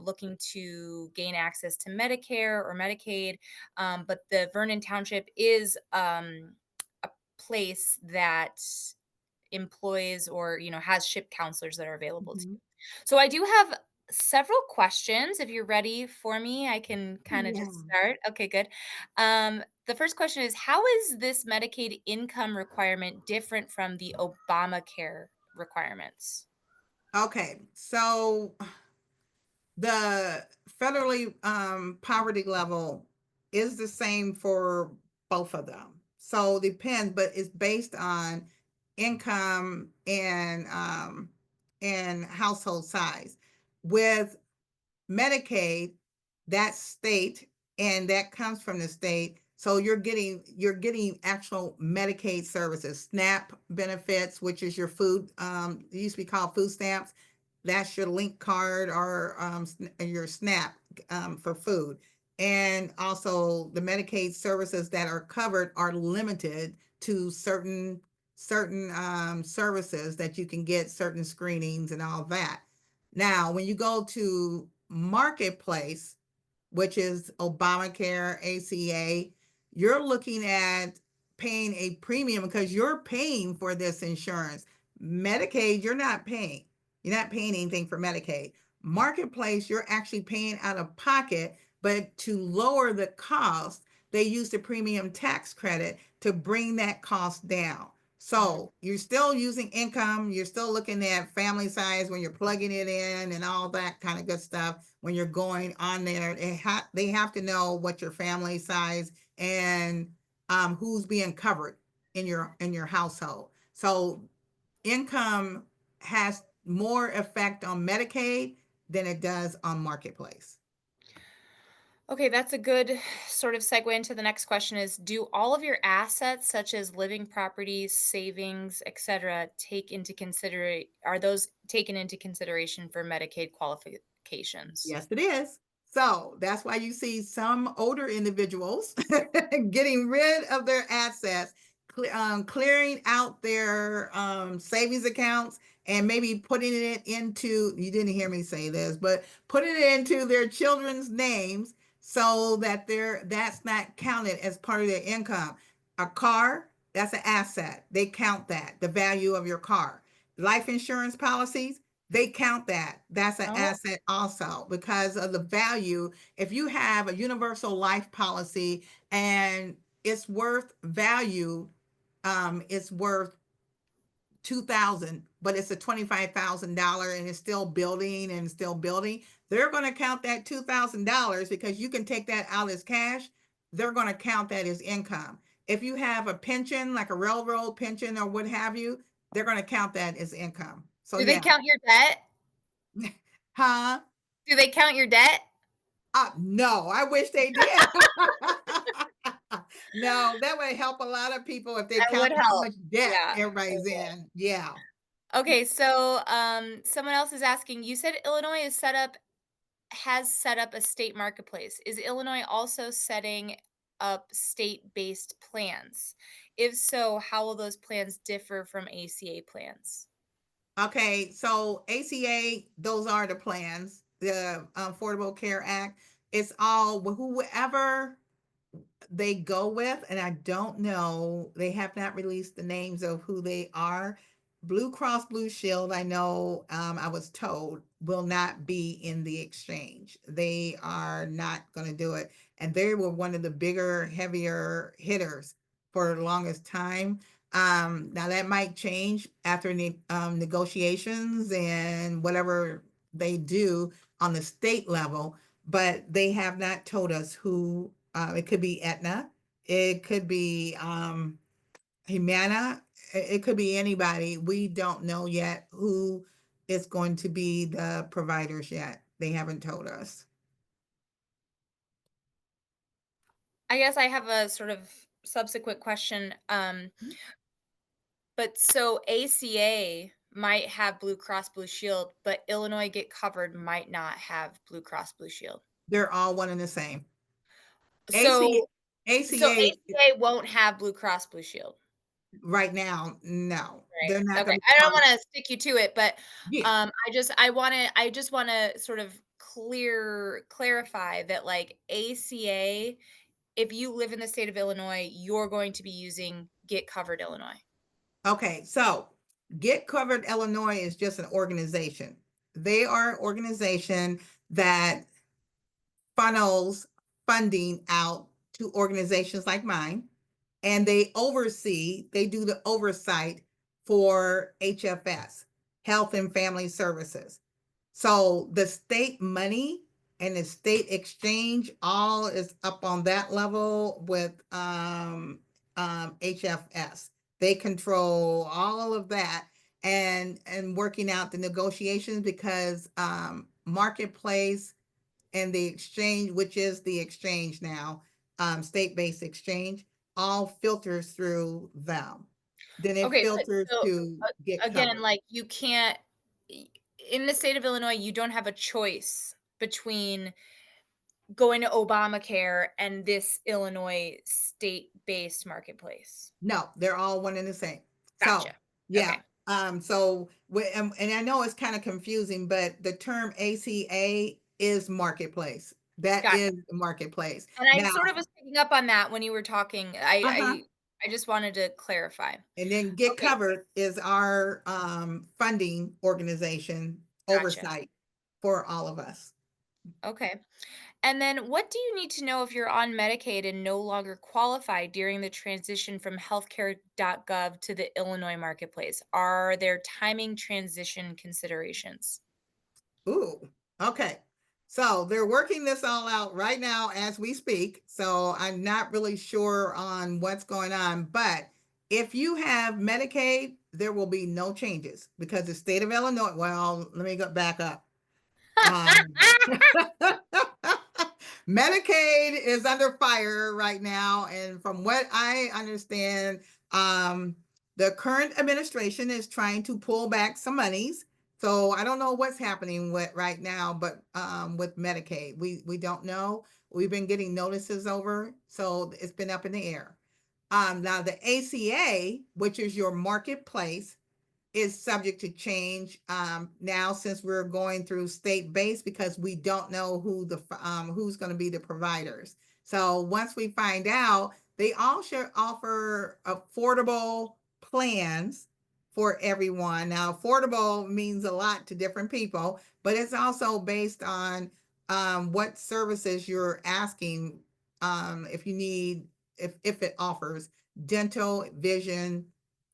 looking to gain access to Medicare or Medicaid. But the Vernon Township is a place that employs or has ship counselors that are available to you. Mhm. So I do have several questions. If you're ready for me, I can kind of Yeah. just start. Okay, good. The first question is, how is this Medicaid income requirement different from the Obamacare requirements? Okay. So the federally poverty level is the same for both of them. So it depends, but it's based on income and household size. With Medicaid, that's state, and that comes from the state. So you're getting actual Medicaid services, SNAP benefits, which is your food. It used to be called food stamps. That's your link card or your SNAP for food. And also the Medicaid services that are covered are limited to certain services that you can get, certain screenings and all that. Now, when you go to Marketplace, which is Obamacare, ACA, you're looking at paying a premium because you're paying for this insurance. Medicaid, you're not paying. You're not paying anything for Medicaid. Marketplace, you're actually paying out of pocket, but to lower the cost, they use the premium tax credit to bring that cost down. Mhm. So you're still using income, you're still looking at family size when you're plugging it in and all that kind of good stuff. When you're going on there, they have to know what your family size and who's being covered in your household. So income has more effect on Medicaid than it does on Marketplace. Okay, that's a good sort of segue into the next question is, do all of your assets such as living properties, savings, etc., are those taken into consideration for Medicaid qualifications? Yes, it is. So that's why you see some older individuals getting rid of their assets, clearing out their savings accounts, and maybe putting it into, you didn't hear me say this, but putting it into their children's names so that that's not counted as part of their income. A car, that's an asset. They count that, the value of your car. Life insurance policies, they count that. That's an Oh, asset also because of the value. If you have a universal life policy and it's worth value, it's worth 2,000, but it's a $25,000 and it's still building and still building. They're going to count that $2,000 because you can take that out as cash. They're going to count that as income. If you have a pension, like a railroad pension or what have you, they're going to count that as income. So do they yeah. count your debt? Huh? Do they count your debt? No, I wish they did. No, that would help a lot of people if they That would counted how help. much debt Yeah. everybody's Okay. in. Yeah. Okay, so someone else is asking, you said Illinois has set up a state marketplace. Is Illinois also setting up state-based plans? If so, how will those plans differ from ACA plans? Okay, so ACA, those are the plans, the Affordable Care Act. It's all whoever they go with, and I don't know, they have not released the names of who they are. Blue Cross Blue Shield, I know, I was told, will not be in the exchange. They are not going to do it. And they were one of the bigger, heavier hitters for the longest time. Now that might change after negotiations and whatever they do on the state level, but they have not told us who. It could be Aetna, it could be Humana, it could be anybody. We don't know yet who is going to be the providers yet. They haven't told us. I guess I have a sort of subsequent question. But so ACA might have Blue Cross Blue Shield, but Illinois Get Covered might not have Blue Cross Blue Shield. They're all one and the same. AC, So so ACA ACA won't have Blue Cross Blue Shield. right now, no, they're Right, not okay. going to I don't cover. wanna stick you to it, but, Yeah. I just wanna sort of clarify that, like, ACA, if you live in the state of Illinois, you're going to be using Get Covered Illinois. Okay, so Get Covered Illinois is just an organization. They are an organization that funnels funding out to organizations like mine, and they do the oversight for HFS, Health and Family Services. So the state money and the state exchange all is up on that level with HFS. They control all of that, and working out the negotiations, because marketplace and the exchange, which is the exchange now, state-based exchange, all filters through them. Then it Okay, but filters so, to get again, covered. like, you can't I in the state of Illinois, you don't have a choice between going to Obamacare and this Illinois state-based marketplace. No, they're all one and the same. So, Gotcha. yeah. Okay, And I know it's kind of confusing, but the term ACA is marketplace. That gotcha. is the marketplace. And I Now, sort of was picking up on that when you were talking. uh-huh. I just wanted to clarify. And then Get Okay, Covered is our funding organization gotcha. oversight for all of us. Okay. And then what do you need to know if you're on Medicaid and no longer qualify during the transition from Healthcare.gov to the Illinois marketplace? Are there timing transition considerations? Ooh, okay. So they're working this all out right now as we speak. So I'm not really sure on what's going on. But if you have Medicaid, there will be no changes, because the state of Illinois, well, let me go back up. Um, Medicaid is under fire right now, and from what I understand, um, the current administration is trying to pull back some monies. So I don't know what's happening with right now, but with Medicaid, we don't know. We've been getting notices over, so it's been up in the air. Now the ACA, which is your marketplace, is subject to change now, since we're going through state based, because we don't know who's going to be the providers. So once we find out, they all should offer affordable plans for everyone. Now, affordable means a lot to different people, but it's also based on what services you're asking. If you need, if it offers dental, vision,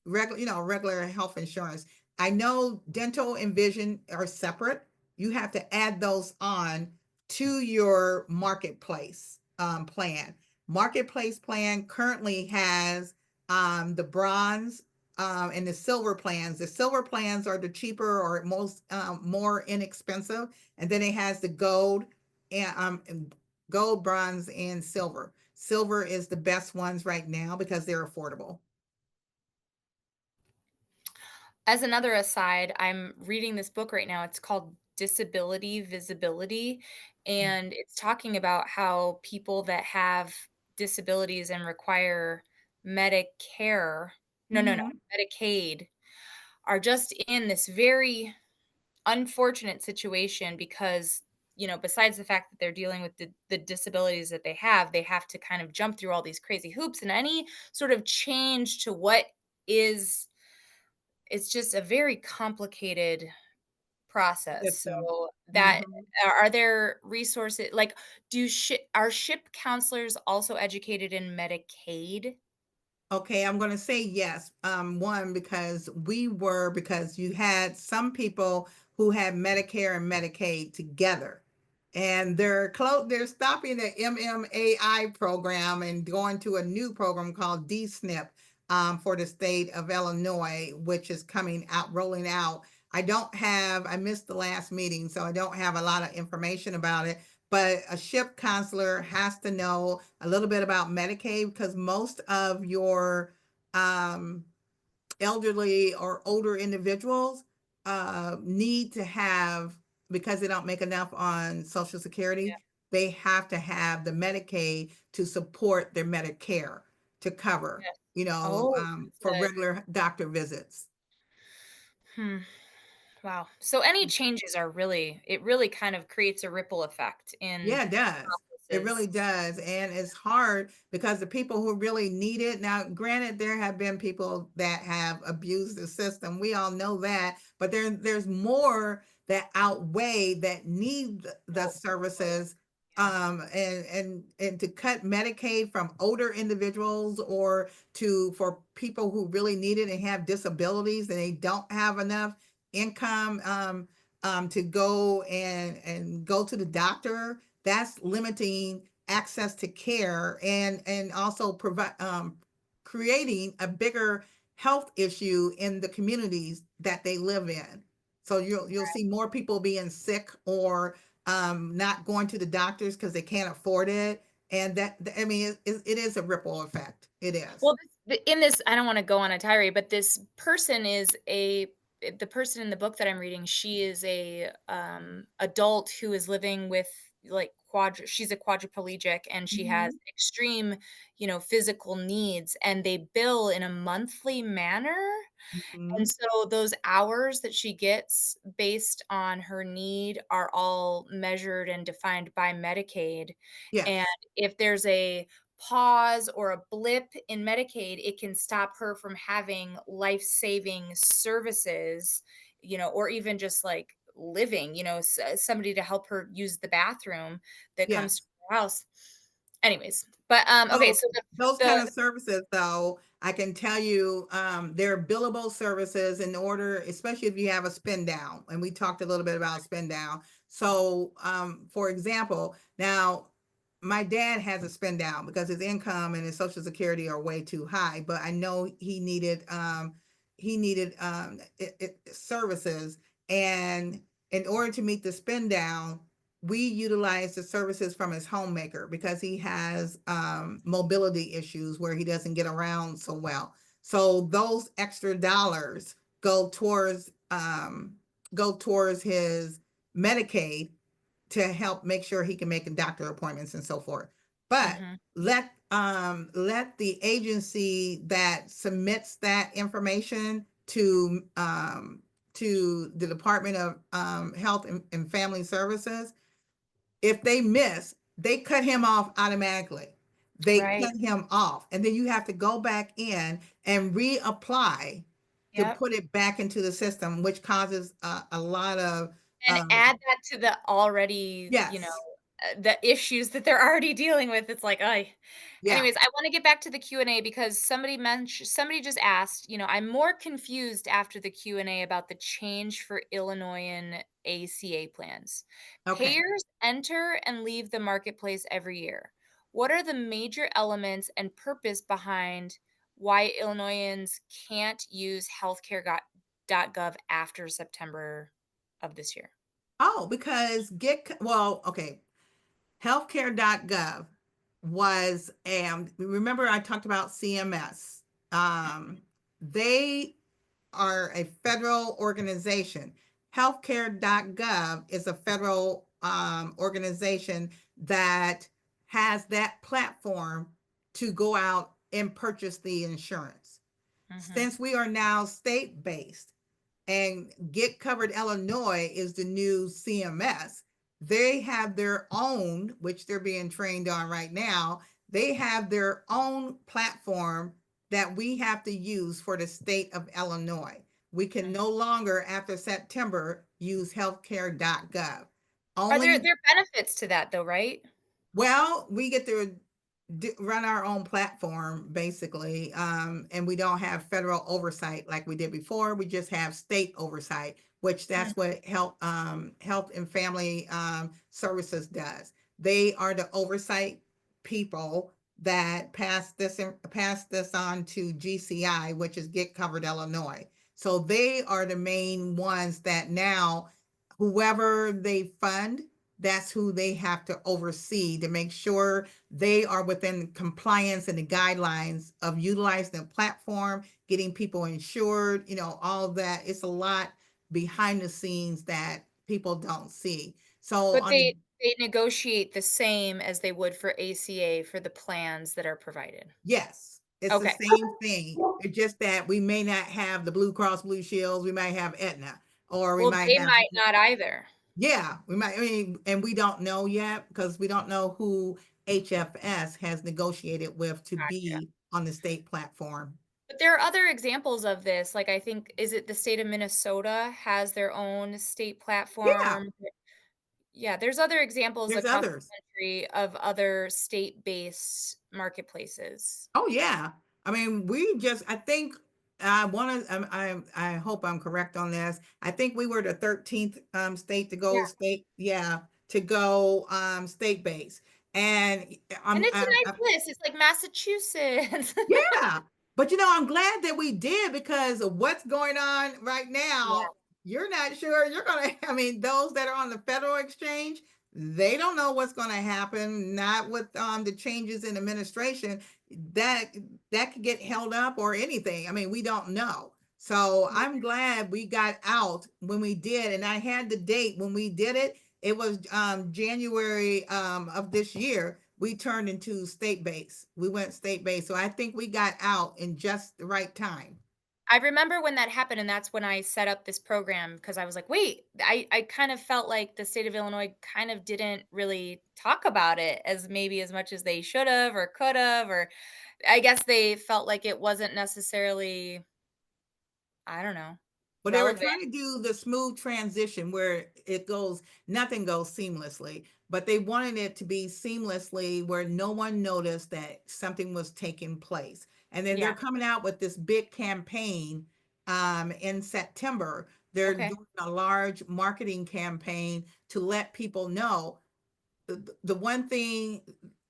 regular health insurance. I know dental and vision are separate. You have to add those on to your marketplace plan. Marketplace plan currently has the bronze and the silver plans. The silver plans are the cheaper or most more inexpensive, and then it has the gold and gold, bronze, and silver. Silver is the best ones right now because they're affordable. As another aside, I'm reading this book right now. It's called Disability Visibility, and it's talking about how people that have disabilities and require Medicare, no, Mm-hmm. Medicaid, are just in this very unfortunate situation because, besides the fact that they're dealing with the disabilities that they have to kind of jump through all these crazy hoops, and any sort of change to what is it's just a very complicated process. System. So that Mhm. are there resources like are SHIP counselors also educated in Medicaid? Okay, I'm gonna say yes. One, because you had some people who had Medicare and Medicaid together, and they're stopping the MMAI program and going to a new program called DSNP for the state of Illinois, which is coming out, rolling out. I missed the last meeting, so I don't have a lot of information about it. But a SHIP counselor has to know a little bit about Medicaid, because most of your um, elderly or older individuals need to have, because they don't make enough on Social Yeah. Security, they have to have the Medicaid to support their Medicare to cover, Yes. Oh, for that's regular doctor visits. hmm. Wow. So any changes are really kind of creates a ripple effect in Yeah, it does. It really processes. does. And it's hard because the people who really need it, now, granted, there have been people that have abused the system. We all know that, but there's more that outweigh that need the Oh, services. yeah. And to cut Medicaid from older individuals, or for people who really need it and have disabilities and they don't have enough income to go and go to the doctor, that's limiting access to care, and also provide creating a bigger health issue in the communities that they live in. So you'll see more people being sick or not going to the doctors because they can't afford it. And that, I mean, it is a ripple effect. It is. Well, in this, I don't wanna go on a tirade, but this person is the person in the book that I'm reading, she is a, adult who is living with, like, she's a quadriplegic, and she has Mhm. extreme, physical needs, and they bill in a monthly manner, and Mhm. so those hours that she gets based on her need are all measured and defined by Medicaid, and Yes. if there's a pause or a blip in Medicaid, it can stop her from having life-saving services, or even just, like, living, somebody to help her use the bathroom that comes to Yes. her house. Anyways, but, okay, So so those kind the of services, though, I can tell you, they're billable services in order, especially if you have a spin down. And we talked a little bit about spin down. So, for example, now my dad has a spin down because his income and his social security are way too high. But I know services, and in order to meet the spin down, we utilize the services from his homemaker because he has mobility issues where he doesn't get around so well. So those extra dollars go towards his Medicaid to help make sure he can make doctor appointments and so forth. But Mhm, let the agency that submits that information to the Department of Health and Family Services, if they miss, they cut him off automatically. They right, cut him off. And then you have to go back in and reapply to yep. put it back into the system, which causes a lot of, And um, add that to the already, yes, the issues that they're already dealing with, it's like, I. yeah, Anyways, I wanna get back to the Q&A because somebody just asked, "I'm more confused after the Q&A about the change for Illinoisan ACA plans. okay. Payers enter and leave the marketplace every year. What are the major elements and purpose behind why Illinoisans can't use Healthcare.gov after September of this year?" Oh, because well, okay. Healthcare.gov was, remember I talked about CMS. They are a federal organization. Healthcare.gov is a federal organization that has that platform to go out and purchase the insurance. Mhm, Since we are now state based, and Get Covered Illinois is the new CMS. They have their own, which they're being trained on right now. They have their own platform that we have to use for the state of Illinois. We can mhm. no longer, after September, use healthcare.gov. Are there Only, benefits to that though, right? well, we get to run our own platform basically, and we don't have federal oversight like we did before. We just have state oversight, which Mm, that's what health and family services does. They are the oversight people that pass this on to GCI, which is Get Covered Illinois. So they are the main ones that now, whoever they fund, that's who they have to oversee to make sure they are within compliance and the guidelines of utilizing the platform, getting people insured, all of that. It's a lot behind the scenes that people don't see. So but on the they negotiate the same as they would for ACA for the plans that are provided. Yes, it's the Okay. same thing. It's just that we may not have the Blue Cross Blue Shields, we might have Aetna, or we Well, might they have, might not either. yeah, we might, I mean, and we don't know yet because we don't know who HFS has negotiated with to Gotcha. be on the state platform. But there are other examples of this, like, I think is it the state of Minnesota has their own state Yeah, platform? Yeah, there's other examples there's across others. the country of other state-based marketplaces. Oh yeah. I mean, I think I want to, I hope I'm correct on this. I think we were the 13th state to Yeah, go state based. And and it's a I nice list, it's like Massachusetts. yeah. But I'm glad that we did because of what's going on right Yeah. now. You're not sure you're going to, I mean, those that are on the federal exchange, they don't know what's going to happen, not with the changes in administration that that could get held up or anything. I mean, we don't know. So Yeah. I'm glad we got out when we did. And I had the date when we did it. It was January of this year. We turned into state base. We went state base. So I think we got out in just the right time. I remember when that happened, and that's when I set up this program because I was like, "Wait," I kind of felt like the state of Illinois kind of didn't really talk about it as maybe as much as they should have or could have, or I guess they felt like it wasn't necessarily, I don't know, But they were relevant. trying to do the smooth transition where nothing goes seamlessly, but they wanted it to be seamlessly where no one noticed that something was taking place. And then they're Yeah. coming out with this big campaign in September. They're Okay. doing a large marketing campaign to let people know the one thing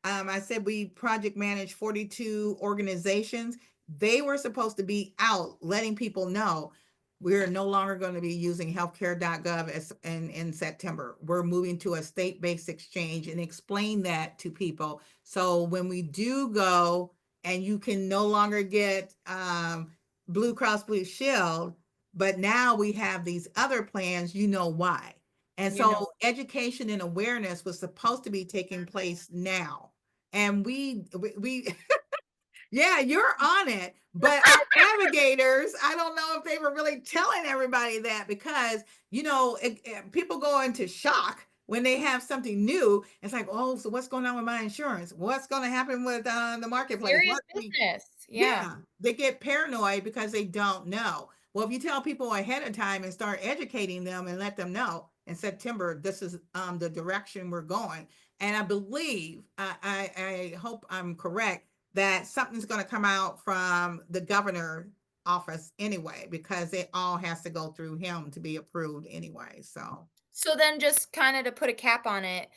I said we project manage 42 organizations. They were supposed to be out letting people know we're no longer going to be using healthcare.gov in September. We're moving to a state-based exchange and explain that to people. So when we do go and you can no longer get Blue Cross Blue Shield, but now we have these other plans, you know why. And You know. so education and awareness was supposed to be taking place now. And we yeah, you're on it. But our navigators, I don't know if they were really telling everybody that because, people go into shock when they have something new. It's like, oh, so what's going on with my insurance? What's going to happen with the marketplace? Serious What we business. Yeah. Yeah, they get paranoid because they don't know. Well, if you tell people ahead of time and start educating them and let them know in September, this is the direction we're going. And I believe, I hope I'm correct, that something's going to come out from the governor office anyway, because it all has to go through him to be approved anyway. So, So then just kind of to put a cap on it,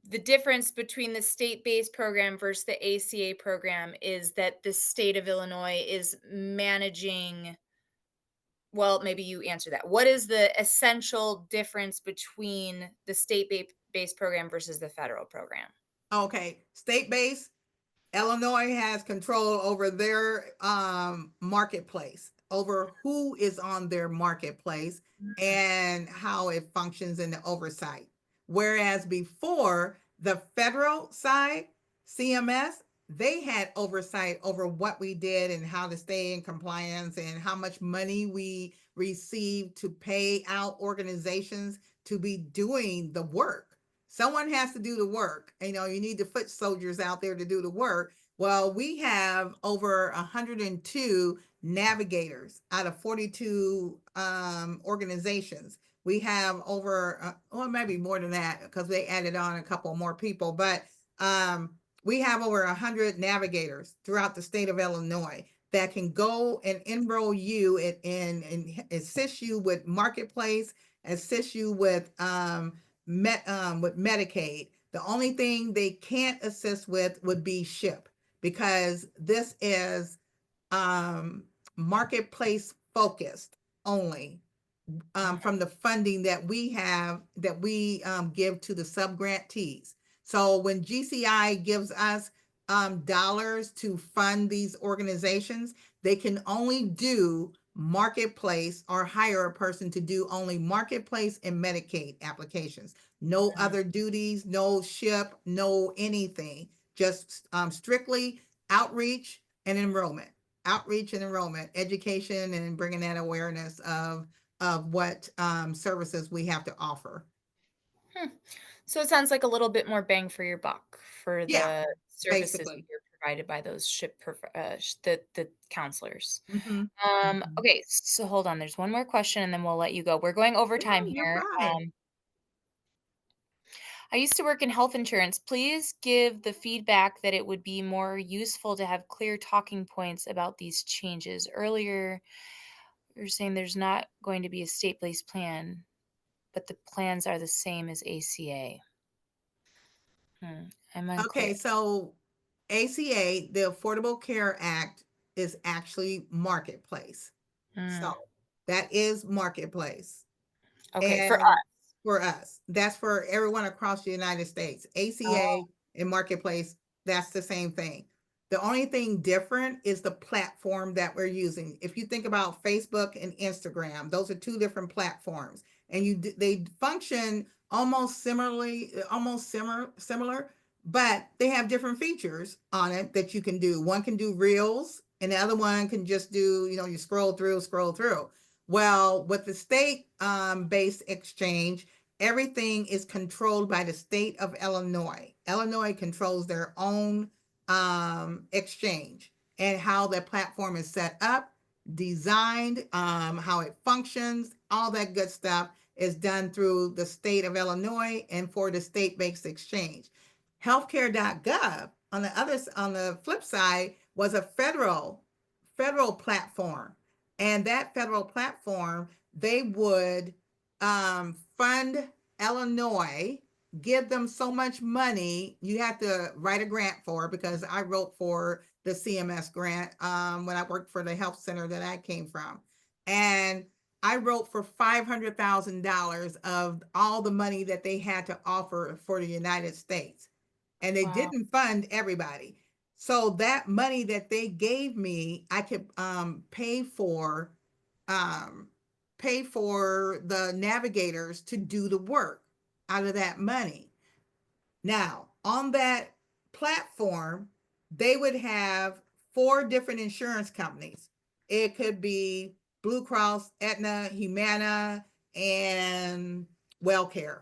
the difference between the state-based program versus the ACA program is that the state of Illinois is managing, well, maybe you answer that. What is the essential difference between the state-based program versus the federal program? okay, state based Illinois has control over their marketplace, over who is on their marketplace Mm. and how it functions in the oversight. Whereas before, the federal side, CMS, they had oversight over what we did and how to stay in compliance and how much money we receive to pay out organizations to be doing the work. Someone has to do the work. You need the foot soldiers out there to do the work. Well, we have over 102 navigators out of 42 organizations. We have over, well, maybe more than that because they added on a couple more people, but we have over 100 navigators throughout the state of Illinois that can go and enroll you and assist you with marketplace, assist you with Medicaid. The only thing they can't assist with would be SHIP because this is um, marketplace focused only Mhm. from the funding that we have that we give to the sub grantees. So when GCI gives us dollars to fund these organizations, they can only do marketplace or hire a person to do only marketplace and Medicaid applications. No Mhm. other duties, no ship, no anything. Just strictly outreach and enrollment, outreach and enrollment, education, and bringing that awareness of what services we have to offer. Hmm. So it sounds like a little bit more bang for your buck for Yeah, the services that basically. you're provided by those the counselors. Hmm. Hmm. Okay, so hold on. There's one more question, and then we'll let you go. We're going over Yeah, time you're here. fine. I used to work in health insurance. Please give the feedback that it would be more useful to have clear talking points about these changes. Earlier, you're saying there's not going to be a state-based plan, but the plans are the same as ACA. I'm unclear. Okay, so ACA, the Affordable Care Act, is actually marketplace. So Mm, that is marketplace. okay, for And us. for us, that's for everyone across the United States. ACA Oh, and marketplace, that's the same thing. The only thing different is the platform that we're using. If you think about Facebook and Instagram, those are two different platforms, and they function almost similar, but they have different features on it that you can do. One can do reels, and the other one can just do, you scroll through. Well, with the state based exchange, everything is controlled by the state of Illinois. Illinois controls their own exchange, and how that platform is set up, designed, how it functions, all that good stuff is done through the state of Illinois and for the state based exchange. Healthcare.gov on the flip side was a federal platform, and that federal platform, they would fund Illinois, give them so much money. You have to write a grant for it, because I wrote for the CMS grant when I worked for the health center that I came from. And I wrote for $500,000 of all the money that they had to offer for the United States. And they wow. didn't fund everybody. So that money that they gave me, I could um, pay for the navigators to do the work out of that money. Now, on that platform, they would have four different insurance companies. It could be Blue Cross, Aetna, Humana, and WellCare.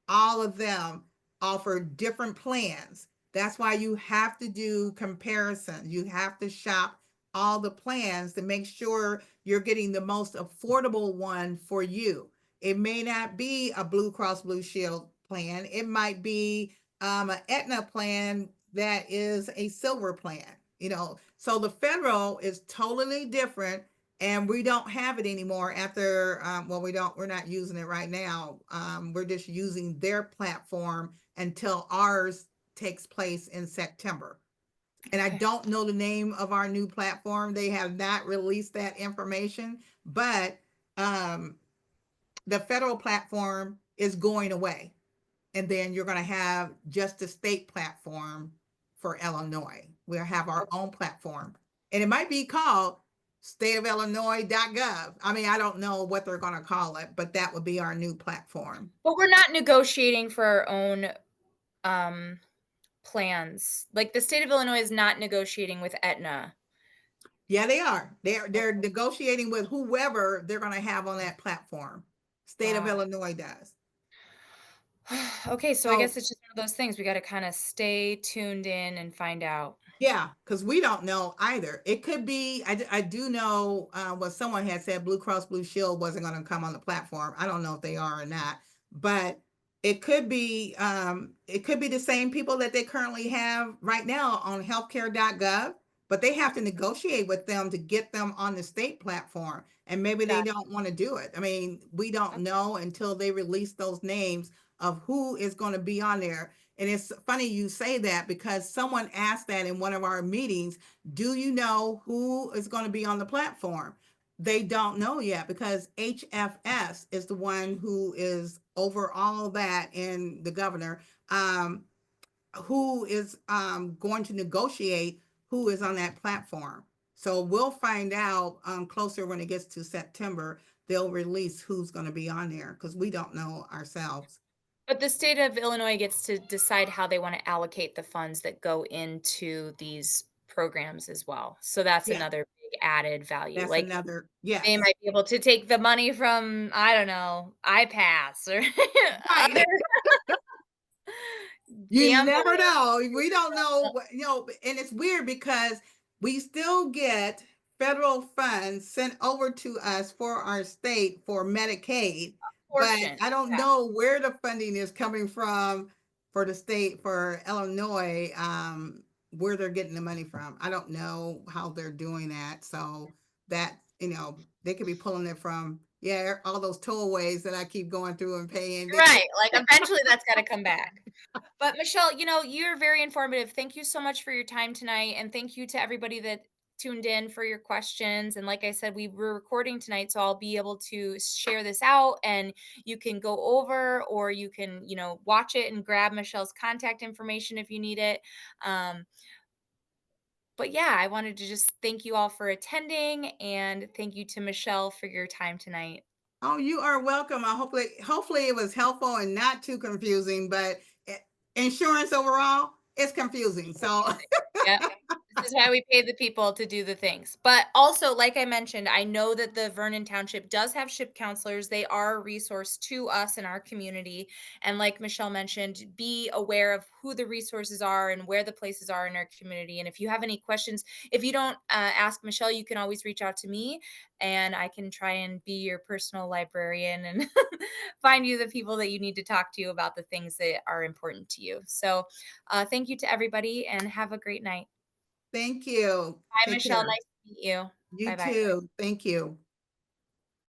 All of them offer different plans. That's why you have to do comparisons. You have to shop all the plans to make sure you're getting the most affordable one for you. It may not be a Blue Cross Blue Shield plan. It might be an Aetna plan that is a silver plan. So the federal is totally different, and we don't have it anymore after well, we're not using it right now. We're just using their platform until ours takes place in September. And I Okay. don't know the name of our new platform. They have not released that information, but um, the federal platform is going away, and then you're going to have just the state platform for Illinois. We'll have our own platform, and it might be called stateofillinois.gov. I mean, I don't know what they're going to call it, but that would be our new platform. But we're not negotiating for our own, um, plans. Like, the state of Illinois is not negotiating with Aetna. Yeah, they are. They're negotiating with whoever they're going to have on that platform. State of Wow. Illinois does. Okay, so I guess So it's just one of those things, we gotta kinda stay tuned in and find out. yeah, because we don't know either. It could be, I do know what someone had said, Blue Cross Blue Shield wasn't going to come on the platform. I don't know if they are or not, but it could be the same people that they currently have right now on healthcare.gov, but they have to negotiate with them to get them on the state platform. And maybe they Got don't want to do it. I mean, we don't okay. know until they release those names of who is going to be on there. And it's funny you say that, because someone asked that in one of our meetings. Do you know who is going to be on the platform? They don't know yet, because HFS is the one who is over all that, and the governor, who is going to negotiate who is on that platform. So we'll find out closer when it gets to September. They'll release who's going to be on there, because we don't know ourselves. But the state of Illinois gets to decide how they wanna allocate the funds that go into these programs as well. So that's Yeah, another big added value. that's Like, another, they yes. might be able to take the money from, I don't know, iPass or other Right. You never gambling. know. We don't know and it's weird, because we still get federal funds sent over to us for our state for Medicaid, but Portion, I don't yeah. know where the funding is coming from for the state, for Illinois, where they're getting the money from. I don't know how they're doing that. So that, they could be pulling it from, yeah, all those tollways that I keep going through and paying. They could, Right, like, eventually that's gotta come back. But Michelle, you're very informative. Thank you so much for your time tonight, and thank you to everybody that tuned in for your questions. And like I said, we were recording tonight, so I'll be able to share this out and you can go over or you can, watch it and grab Michelle's contact information if you need it. Um, but yeah, I wanted to just thank you all for attending and thank you to Michelle for your time tonight. Oh, you are welcome. Hopefully it was helpful and not too confusing, but insurance overall is confusing. So Confusing. Yep. This is why we pay the people to do the things. But also, like I mentioned, I know that the Vernon Township does have ship counselors. They are a resource to us in our community. And like Michelle mentioned, be aware of who the resources are and where the places are in our community. And if you have any questions, if you don't ask Michelle, you can always reach out to me and I can try and be your personal librarian and find you the people that you need to talk to about the things that are important to you. So, thank you to everybody and have a great night. thank you. Bye, Take Michelle. care. Nice to meet you. You Bye bye. too. Thank you.